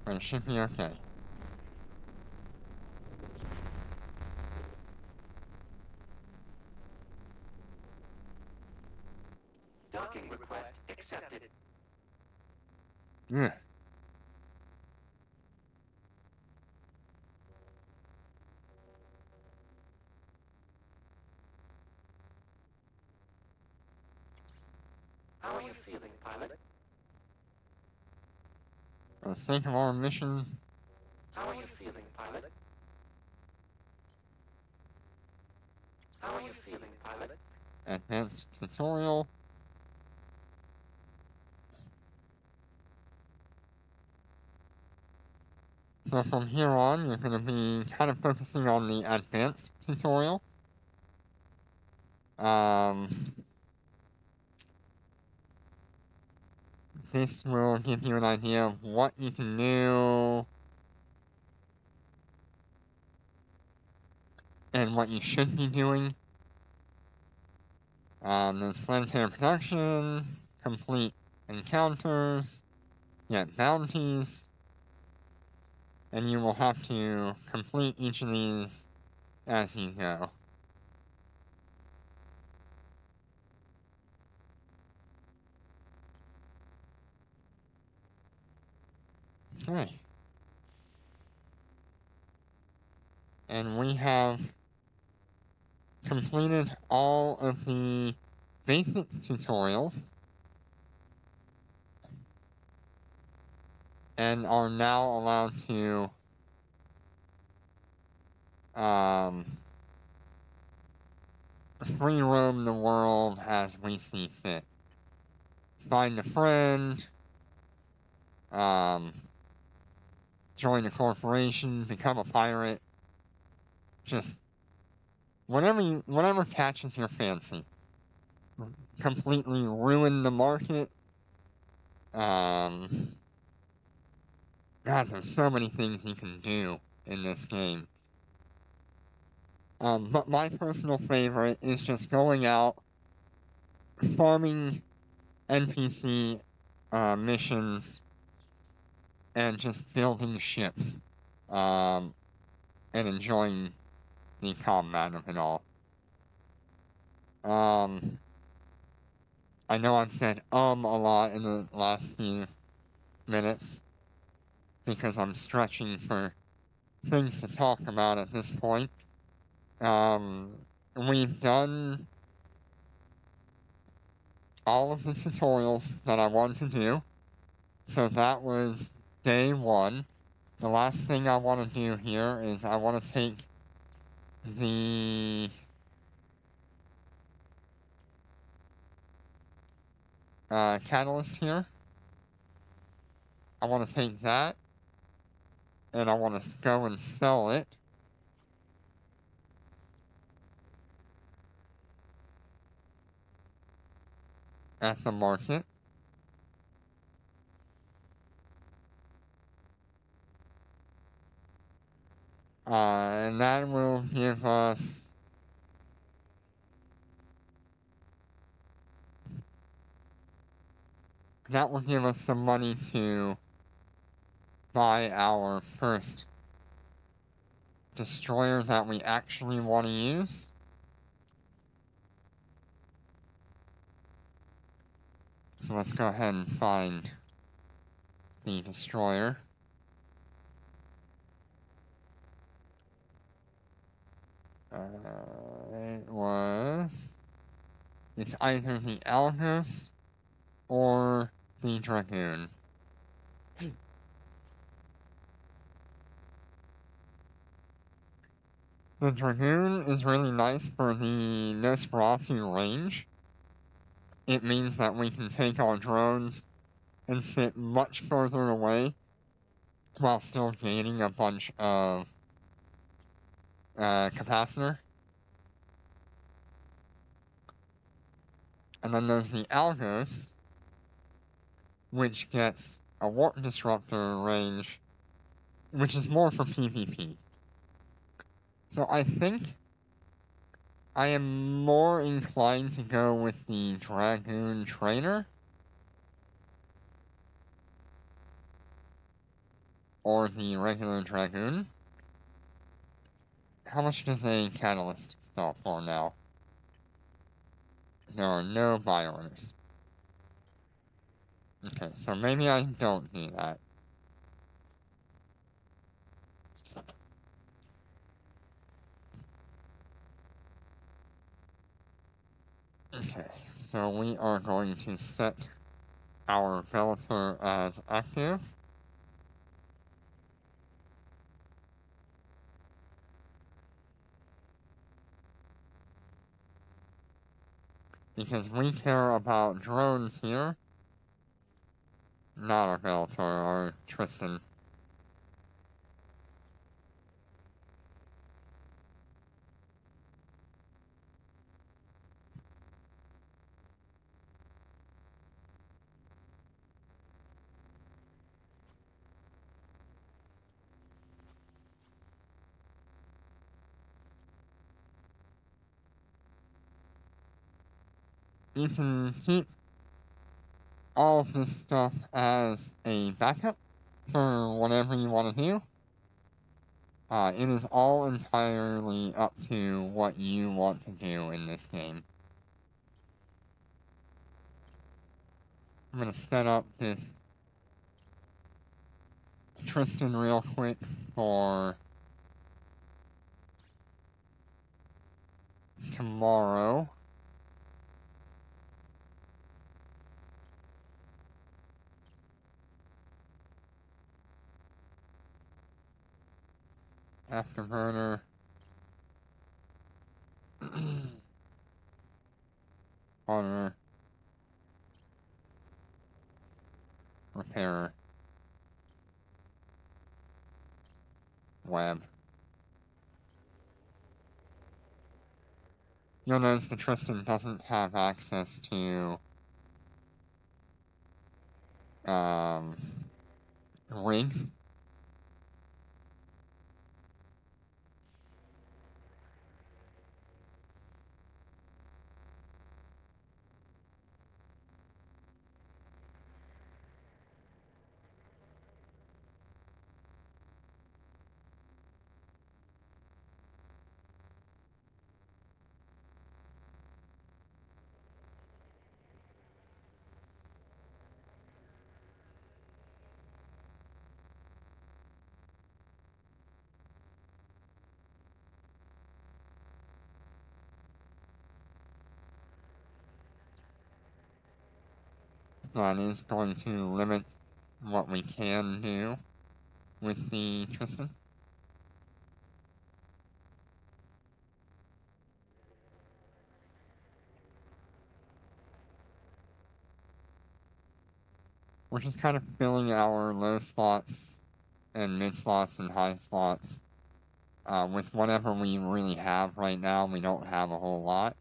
[SPEAKER 1] But it should be okay.
[SPEAKER 2] Docking request accepted.
[SPEAKER 1] Ugh.
[SPEAKER 2] How are you feeling, pilot?
[SPEAKER 1] For the sake of our mission,
[SPEAKER 2] How are you feeling, pilot? How are you feeling, pilot?
[SPEAKER 1] advanced tutorial. So from here on, you're going to be kind of focusing on the advanced tutorial. This will give you an idea of what you can do and what you should be doing. There's planetary production, complete encounters, get bounties, and you will have to complete each of these as you go. Okay. And we have completed all of the basic tutorials and are now allowed to free roam the world as we see fit. Find a friend, join a corporation, become a pirate, just whatever catches your fancy. Completely ruin the market. God, there's so many things you can do in this game. But my personal favorite is just going out, farming NPC missions, and just building ships, and enjoying the combat of it all. I know I've said a lot in the last few minutes, because I'm stretching for things to talk about at this point. We've done all of the tutorials that I wanted to do, so that was day 1. The last thing I want to do here is I want to take the catalyst here. I want to take that, and I want to go and sell it. At the market. And that will give us some money to buy our first destroyer that we actually want to use. So let's go ahead and find the destroyer. It's either the Algos or the Dragoon. The Dragoon is really nice for the Nosferatu range. It means that we can take our drones and sit much further away while still gaining a bunch of capacitor. And then there's the Algos, which gets a warp disruptor range, which is more for PvP. So I think I am more inclined to go with the Dragoon Trainer or the regular Dragoon. How much does a catalyst sell for now? There are no buy orders. Okay, so maybe I don't do that. Okay, so we are going to set our Venator as active. Because we care about drones here. Not our Bellator, our Tristan. You can keep all of this stuff as a backup for whatever you want to do. It is all entirely up to what you want to do in this game. I'm gonna set up this Tristan real quick for tomorrow. Afterburner. Honor. Repairer. Web. You'll notice the Tristan doesn't have access to rigs. That is going to limit what we can do with the Tristan. We're just kind of filling our low slots and mid slots and high slots with whatever we really have right now. We don't have a whole lot.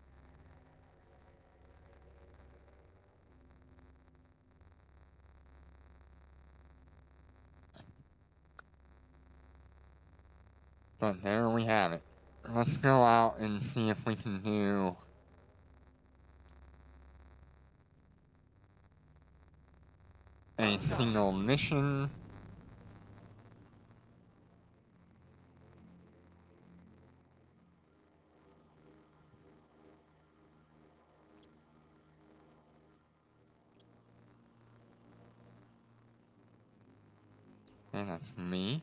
[SPEAKER 1] But there we have it. Let's go out and see if we can do a single mission. And that's me.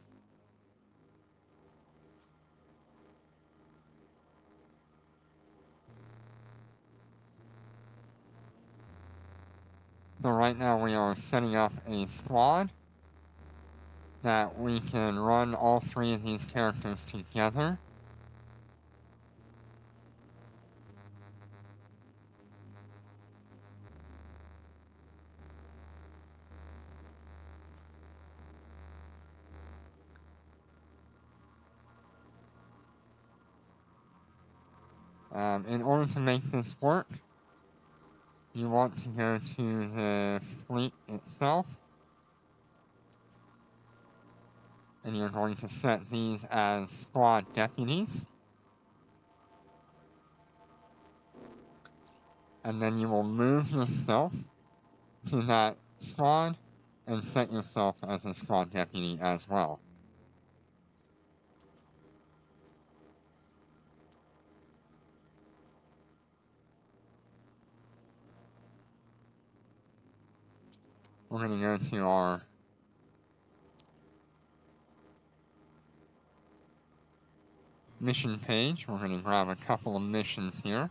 [SPEAKER 1] So right now we are setting up a squad that we can run all three of these characters together. In order to make this work, you want to go to the fleet itself, and you're going to set these as squad deputies. And then you will move yourself to that squad and set yourself as a squad deputy as well. We're going to go to our mission page. We're going to grab a couple of missions here.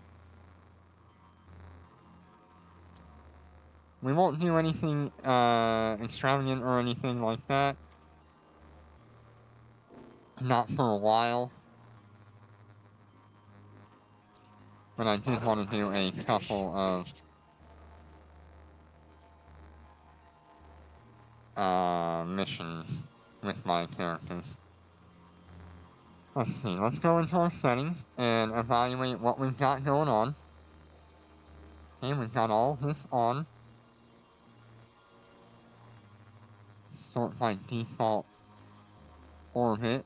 [SPEAKER 1] We won't do anything extravagant or anything like that. Not for a while. but I did want to do a couple of missions with my characters. Let's see, let's go into our settings and evaluate what we've got going on. Okay, we've got all this on. Sort by default orbit.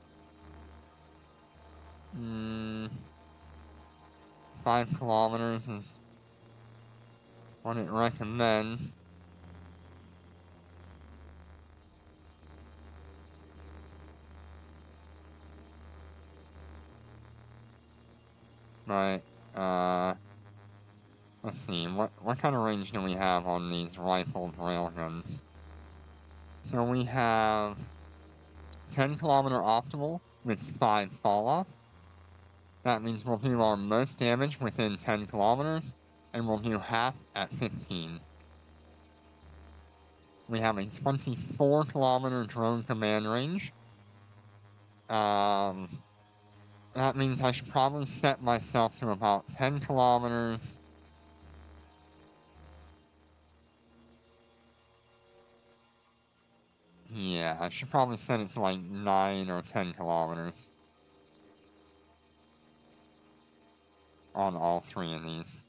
[SPEAKER 1] 5 kilometers is what it recommends. But, let's see, what kind of range do we have on these rifled railguns? So we have 10 kilometer optimal with 5 fall off. That means we'll do our most damage within 10 kilometers, and we'll do half at 15. We have a 24 kilometer drone command range. That means I should probably set myself to about 10 kilometers. Yeah, I should probably set it to like 9 or 10 kilometers on all 3 of these.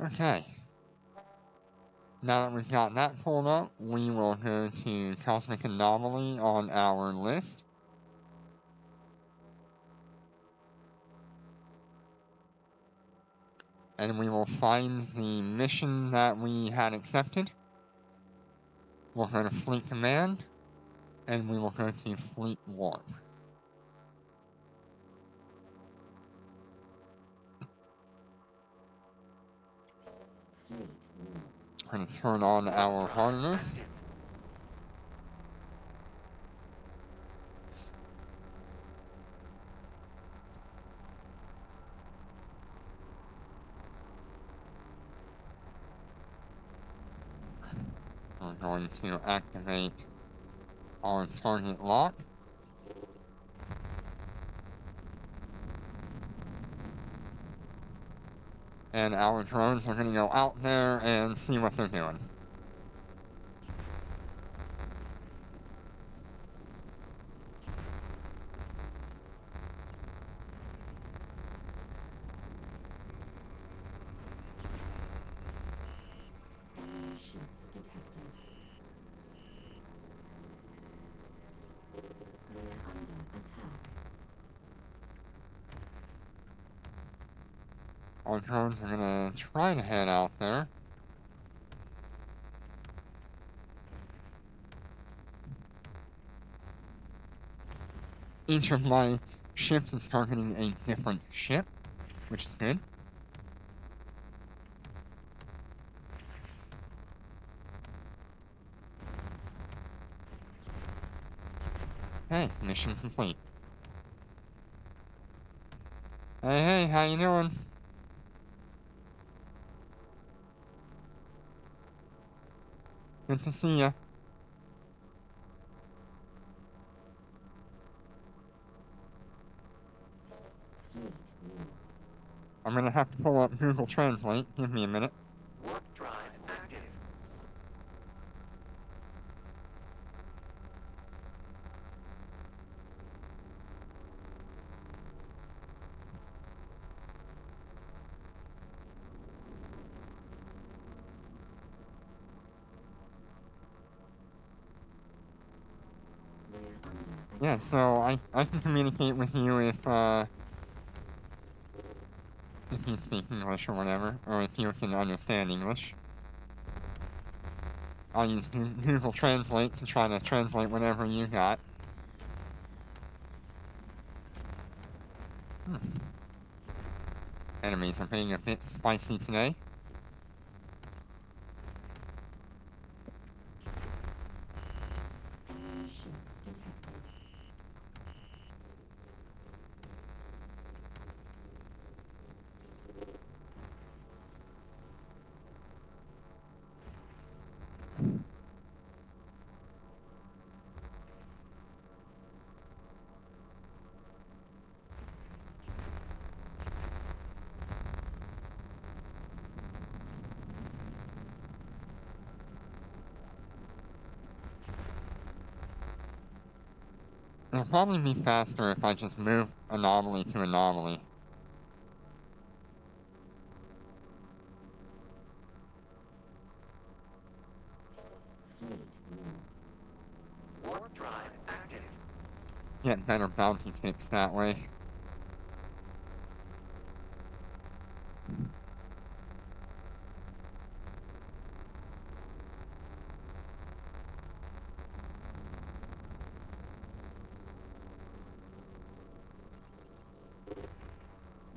[SPEAKER 1] Okay. Now that we've got that pulled up, we will go to Cosmic Anomaly on our list. And we will find the mission that we had accepted. We'll go to Fleet Command, and we will go to Fleet Warp.
[SPEAKER 3] Fleet Warp.
[SPEAKER 1] We're going to turn on our harness. We're going to activate our target lock. And our drones are going to go out there and see what they're doing.
[SPEAKER 3] Enemy ships detected. We're under attack.
[SPEAKER 1] Our drones are going to try to head out there. Each of my ships is targeting a different ship, which is good. Hey, mission complete. Hey, how you doing? Good to see ya.
[SPEAKER 3] Fleet Warp.
[SPEAKER 1] I'm gonna have to pull up Google Translate. Give me a minute.
[SPEAKER 2] Warp drive active.
[SPEAKER 3] We're under attack.
[SPEAKER 1] Yeah, so I can communicate with you if you speak English or whatever, or if you can understand English. I'll use Google Translate to try to translate whatever you got. Enemies are being a bit spicy today.
[SPEAKER 3] Enemy ships detected.
[SPEAKER 1] It'll probably be faster if I just move anomaly to anomaly.
[SPEAKER 3] Fleet move.
[SPEAKER 2] Warp drive active.
[SPEAKER 1] Get better bounty ticks that way.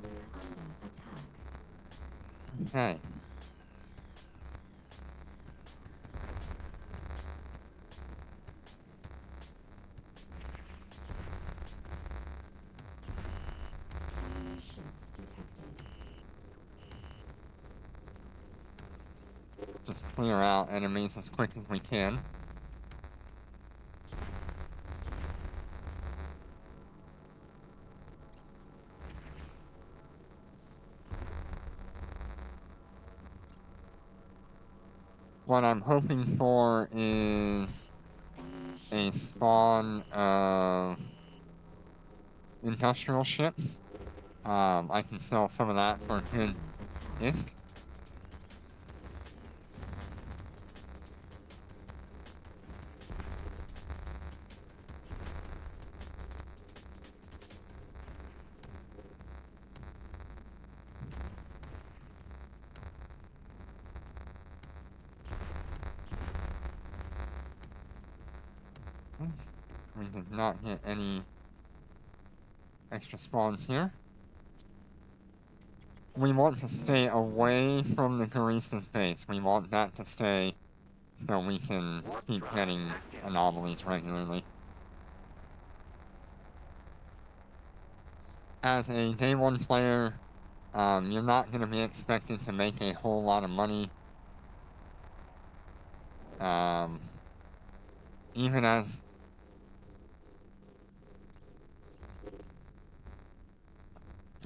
[SPEAKER 3] We're under attack.
[SPEAKER 1] Okay.
[SPEAKER 3] Enemy ships detected.
[SPEAKER 1] Just clear out enemies as quick as we can. What I'm hoping for is
[SPEAKER 3] Enemy
[SPEAKER 1] a
[SPEAKER 3] ships
[SPEAKER 1] spawn of industrial ships. I can sell some of that for a good
[SPEAKER 3] under attack.
[SPEAKER 1] ISK. We did not get any extra spawns here. We want to stay away from the Garista's base. We want that to stay so we can keep getting anomalies regularly. As a day one player, you're not going to be expected to make a whole lot of money.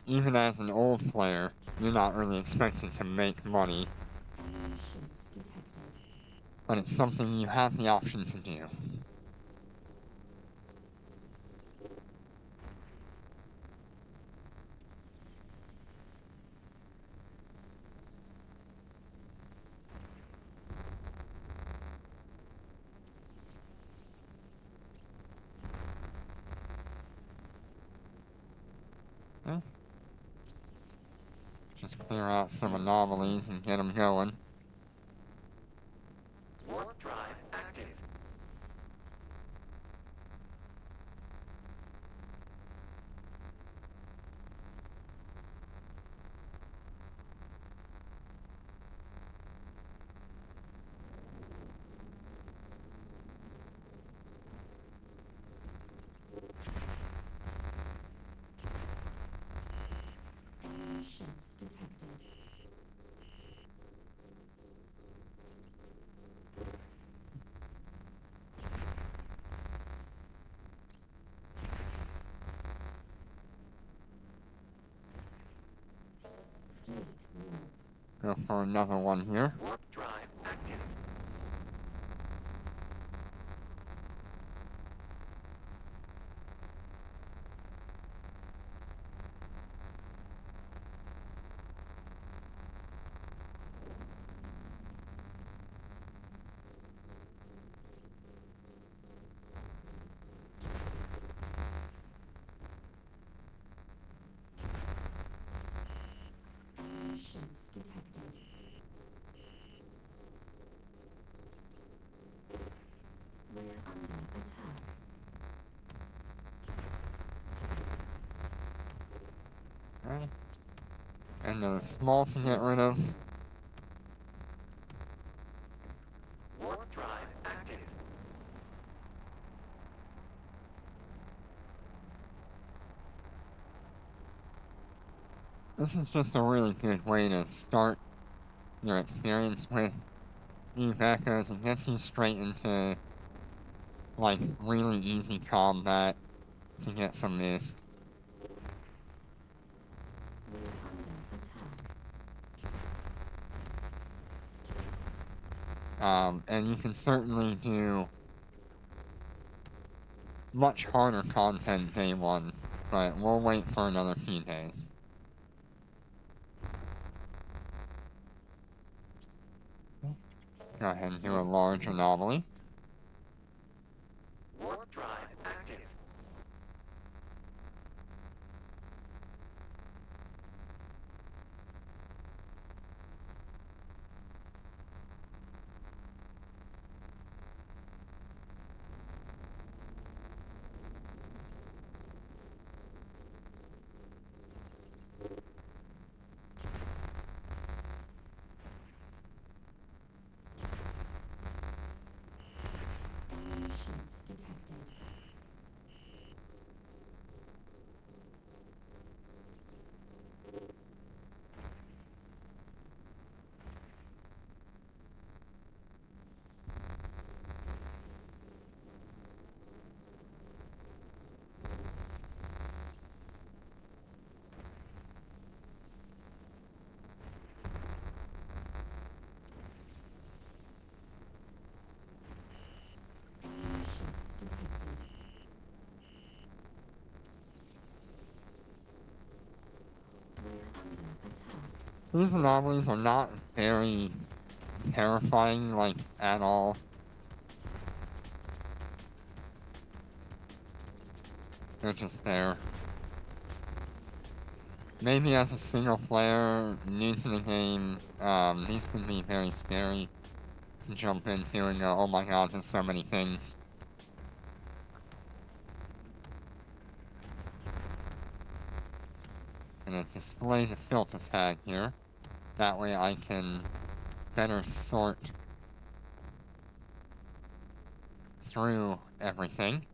[SPEAKER 1] Even as an old player, you're not really expected to make money,
[SPEAKER 3] Enemy ships detected.
[SPEAKER 1] but it's something you have the option to do. Okay. Just clear out some anomalies and get them going.
[SPEAKER 2] Warp drive active.
[SPEAKER 3] Enemy ships detected. Fleet move.
[SPEAKER 1] Go for another one here.
[SPEAKER 2] Warp drive active.
[SPEAKER 3] Enemy ships detected. We're under attack.
[SPEAKER 1] Okay. And a small to get rid of.
[SPEAKER 2] Warp drive active.
[SPEAKER 1] This is just a really good way to start your experience with Eve Echoes. It gets you straight into, like, really easy combat to get some ISK.
[SPEAKER 3] We're under attack.
[SPEAKER 1] And you can certainly do much harder content day one, but we'll wait for another few days. Go ahead and do a large anomaly.
[SPEAKER 2] Warp drive active.
[SPEAKER 3] Enemy ships detected. Enemy ships detected. We're under attack.
[SPEAKER 1] These anomalies are not very terrifying, like, at all. They're just there. Maybe as a single player, new to the game, these can be very scary to jump into and go, oh my god, there's so many things. And it display the filter tag here. That way I can better sort through everything.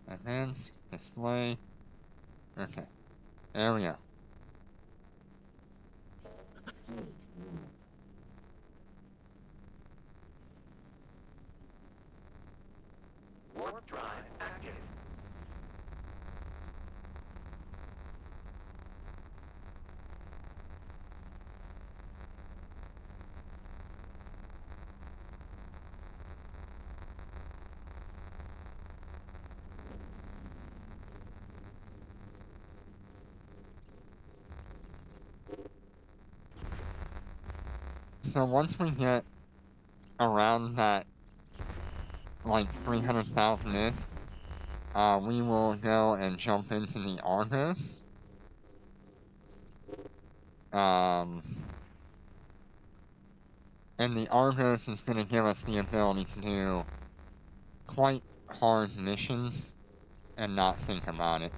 [SPEAKER 1] Advanced display. Okay, there we go.
[SPEAKER 3] Fleet warp.
[SPEAKER 2] Warp drive active.
[SPEAKER 1] So once we get around that, like, 300,000 is, we will go and jump into the Argos. And the Argos is going to give us the ability to do quite hard missions and not think about it.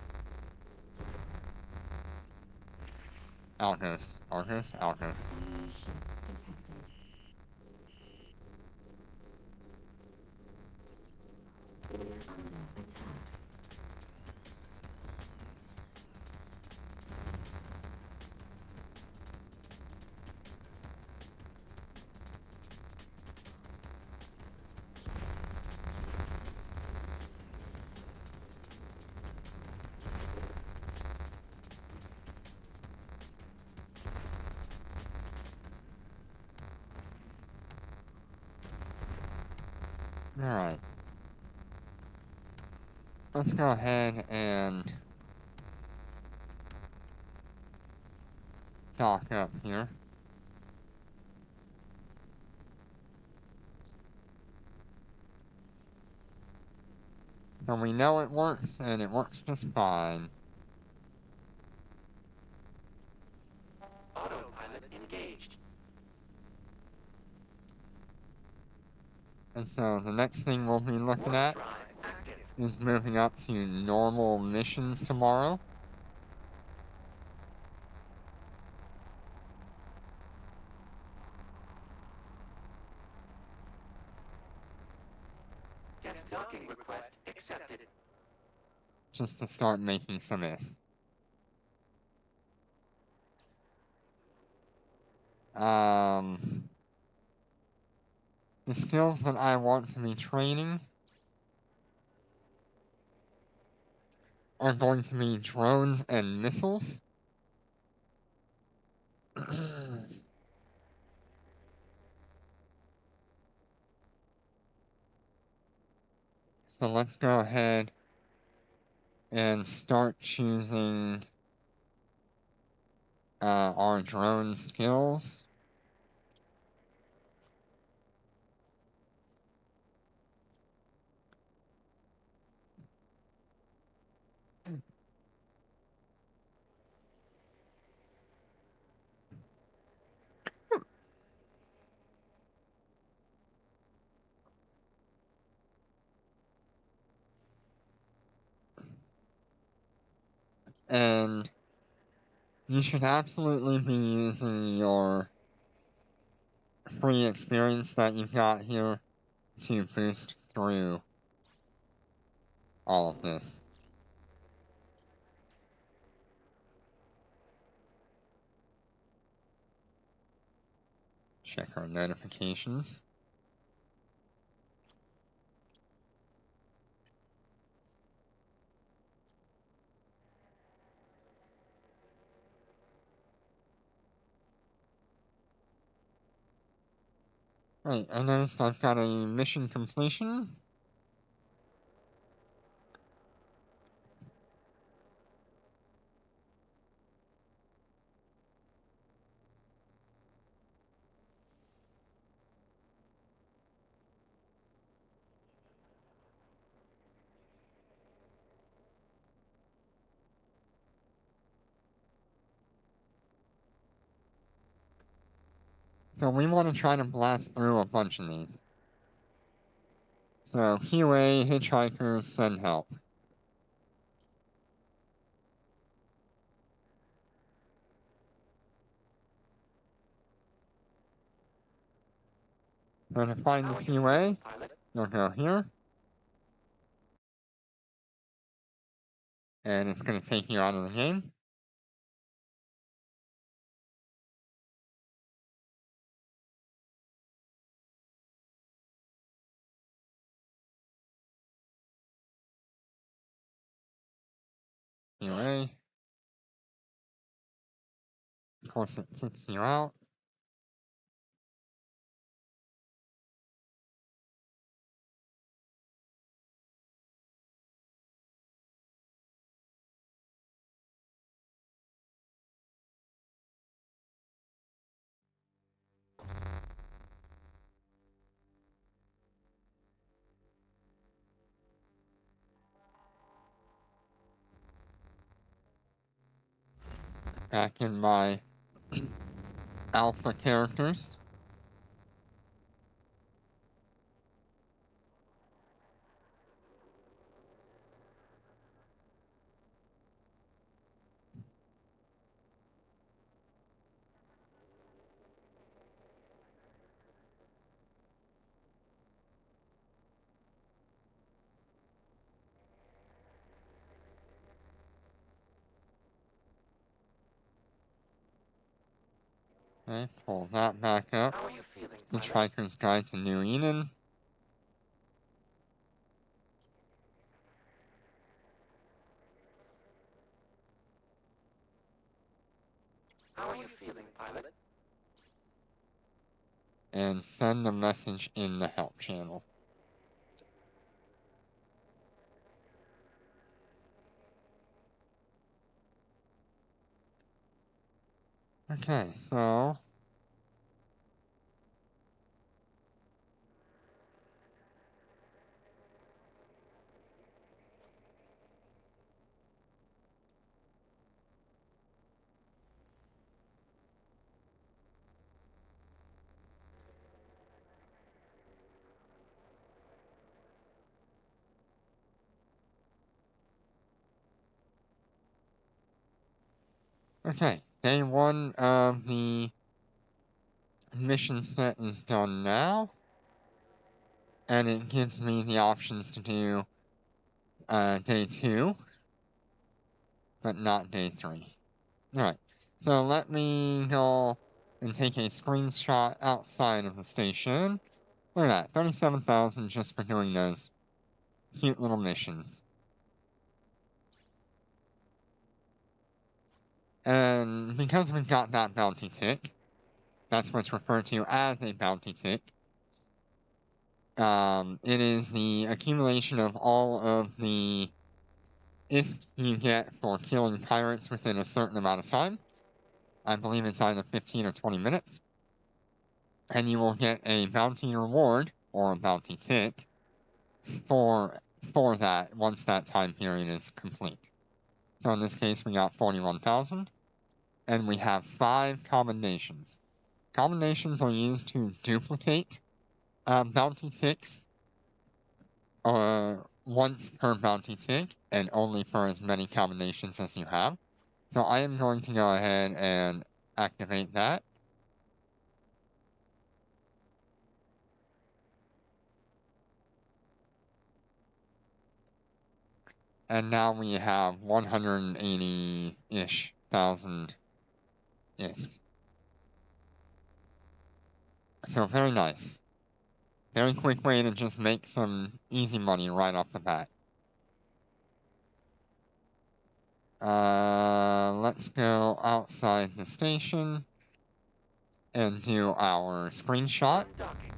[SPEAKER 1] Argos.
[SPEAKER 3] Enemy ships detected. We're under attack.
[SPEAKER 1] Alright. Let's go ahead and dock up here. So we know it works, and it works just fine.
[SPEAKER 2] Autopilot engaged.
[SPEAKER 1] And so the next thing we'll be looking
[SPEAKER 2] Warp
[SPEAKER 1] at
[SPEAKER 2] drive active.
[SPEAKER 1] is moving up to normal missions tomorrow.
[SPEAKER 2] Guest docking request accepted.
[SPEAKER 1] Just to start making some is. The skills that I want to be training are going to be drones and missiles. So let's go ahead and start choosing our drone skills. And you should absolutely be using your free experience that you've got here to boost through all of this. Check our notifications. Right, I noticed I've got a mission completion. So we want to try to blast through a bunch of these. So QA, hitchhikers, send help. When to find the
[SPEAKER 2] How are you
[SPEAKER 1] QA,
[SPEAKER 2] feeling, pilot?
[SPEAKER 1] you'll go here. And it's going to take you out of the game. QA. Of course, it kicks you out. Back in my alpha characters. Okay, pull that back up.
[SPEAKER 2] How are you feeling, pilot?
[SPEAKER 1] Hitchhiker's Guide to New Eden.
[SPEAKER 2] How are you feeling, pilot?
[SPEAKER 1] And send a message in the help channel. Okay, so okay, day one of the mission set is done now. And it gives me the options to do day 2, but not day 3. Alright, so let me go and take a screenshot outside of the station. Look at that, 37,000 just for doing those cute little missions. And because we've got that bounty tick, that's what's referred to as a bounty tick, It is the accumulation of all of the ISK you get for killing pirates within a certain amount of time. I believe it's either 15 or 20 minutes. And you will get a bounty reward, or a bounty tick, for that once that time period is complete. So in this case, we got 41,000, and we have 5 commendations. Commendations are used to duplicate bounty ticks once per bounty tick, and only for as many commendations as you have. So I am going to go ahead and activate that. And now we have 180-ish thousand ISK. So very nice. Very quick way to just make some easy money right off the bat. Let's go outside the station and do our screenshot.
[SPEAKER 2] Undocking.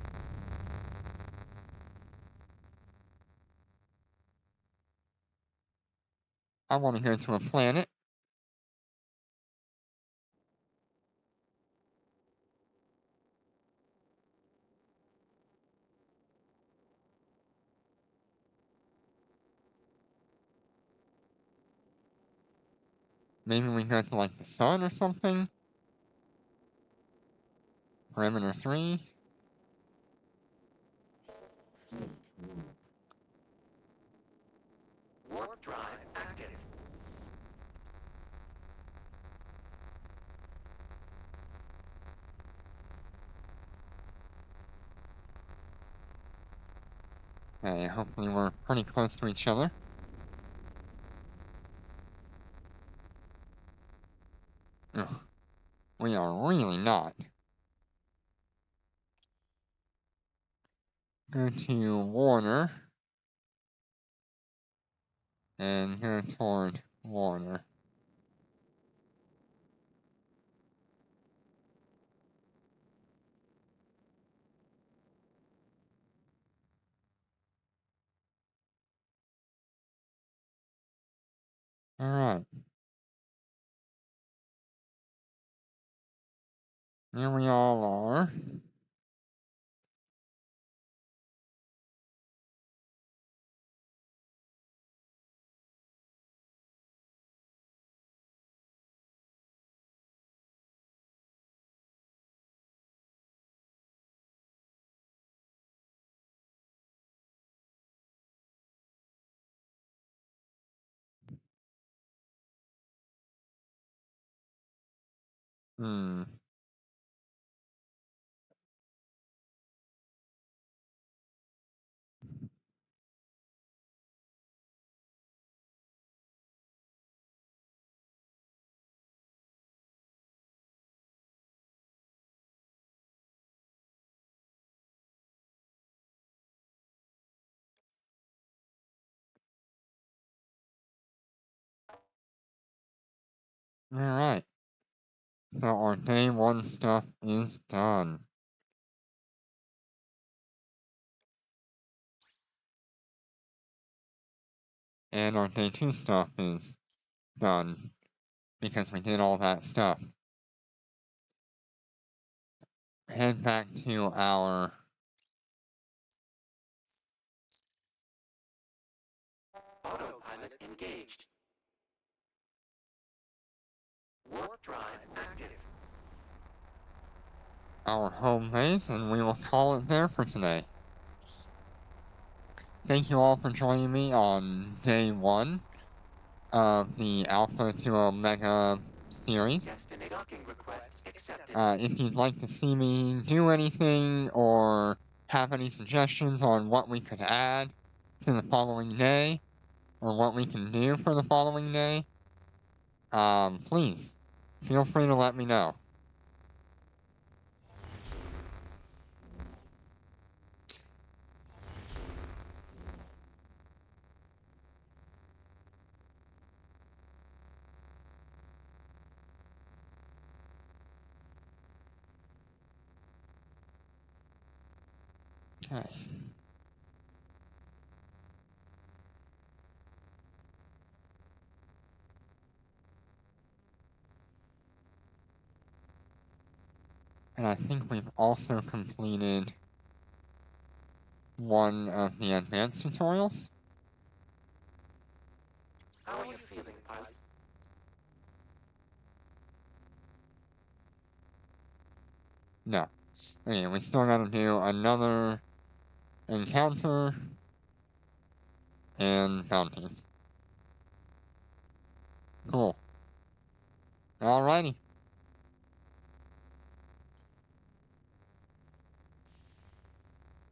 [SPEAKER 1] I want to go to a planet. Maybe we go to like the sun or something. Perimeter 3.
[SPEAKER 3] Fleet warp.
[SPEAKER 2] Warp drive active.
[SPEAKER 1] Okay, hopefully we're pretty close to each other. Ugh, we are really not. Go to Warner. And go toward Warner. Alright. Here we all are. Hmm. Alright. So our day 1 stuff is done. And our day 2 stuff is done. Because we did all that stuff. Head back to our...
[SPEAKER 2] Autopilot engaged. Warp drive active.
[SPEAKER 1] our home base, and we will call it there for today. Thank you all for joining me on day 1 of the Alpha to Omega series.
[SPEAKER 2] Destiny docking request accepted.
[SPEAKER 1] If you'd like to see me do anything or have any suggestions on what we could add to the following day or what we can do for the following day, please feel free to let me know. Okay. And I think we've also completed one of the advanced tutorials.
[SPEAKER 2] How are you feeling, pilot?
[SPEAKER 1] No. Anyway, we still gotta do another encounter and bounties. Cool. Alrighty.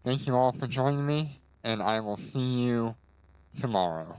[SPEAKER 1] Thank you all for joining me, and I will see you tomorrow.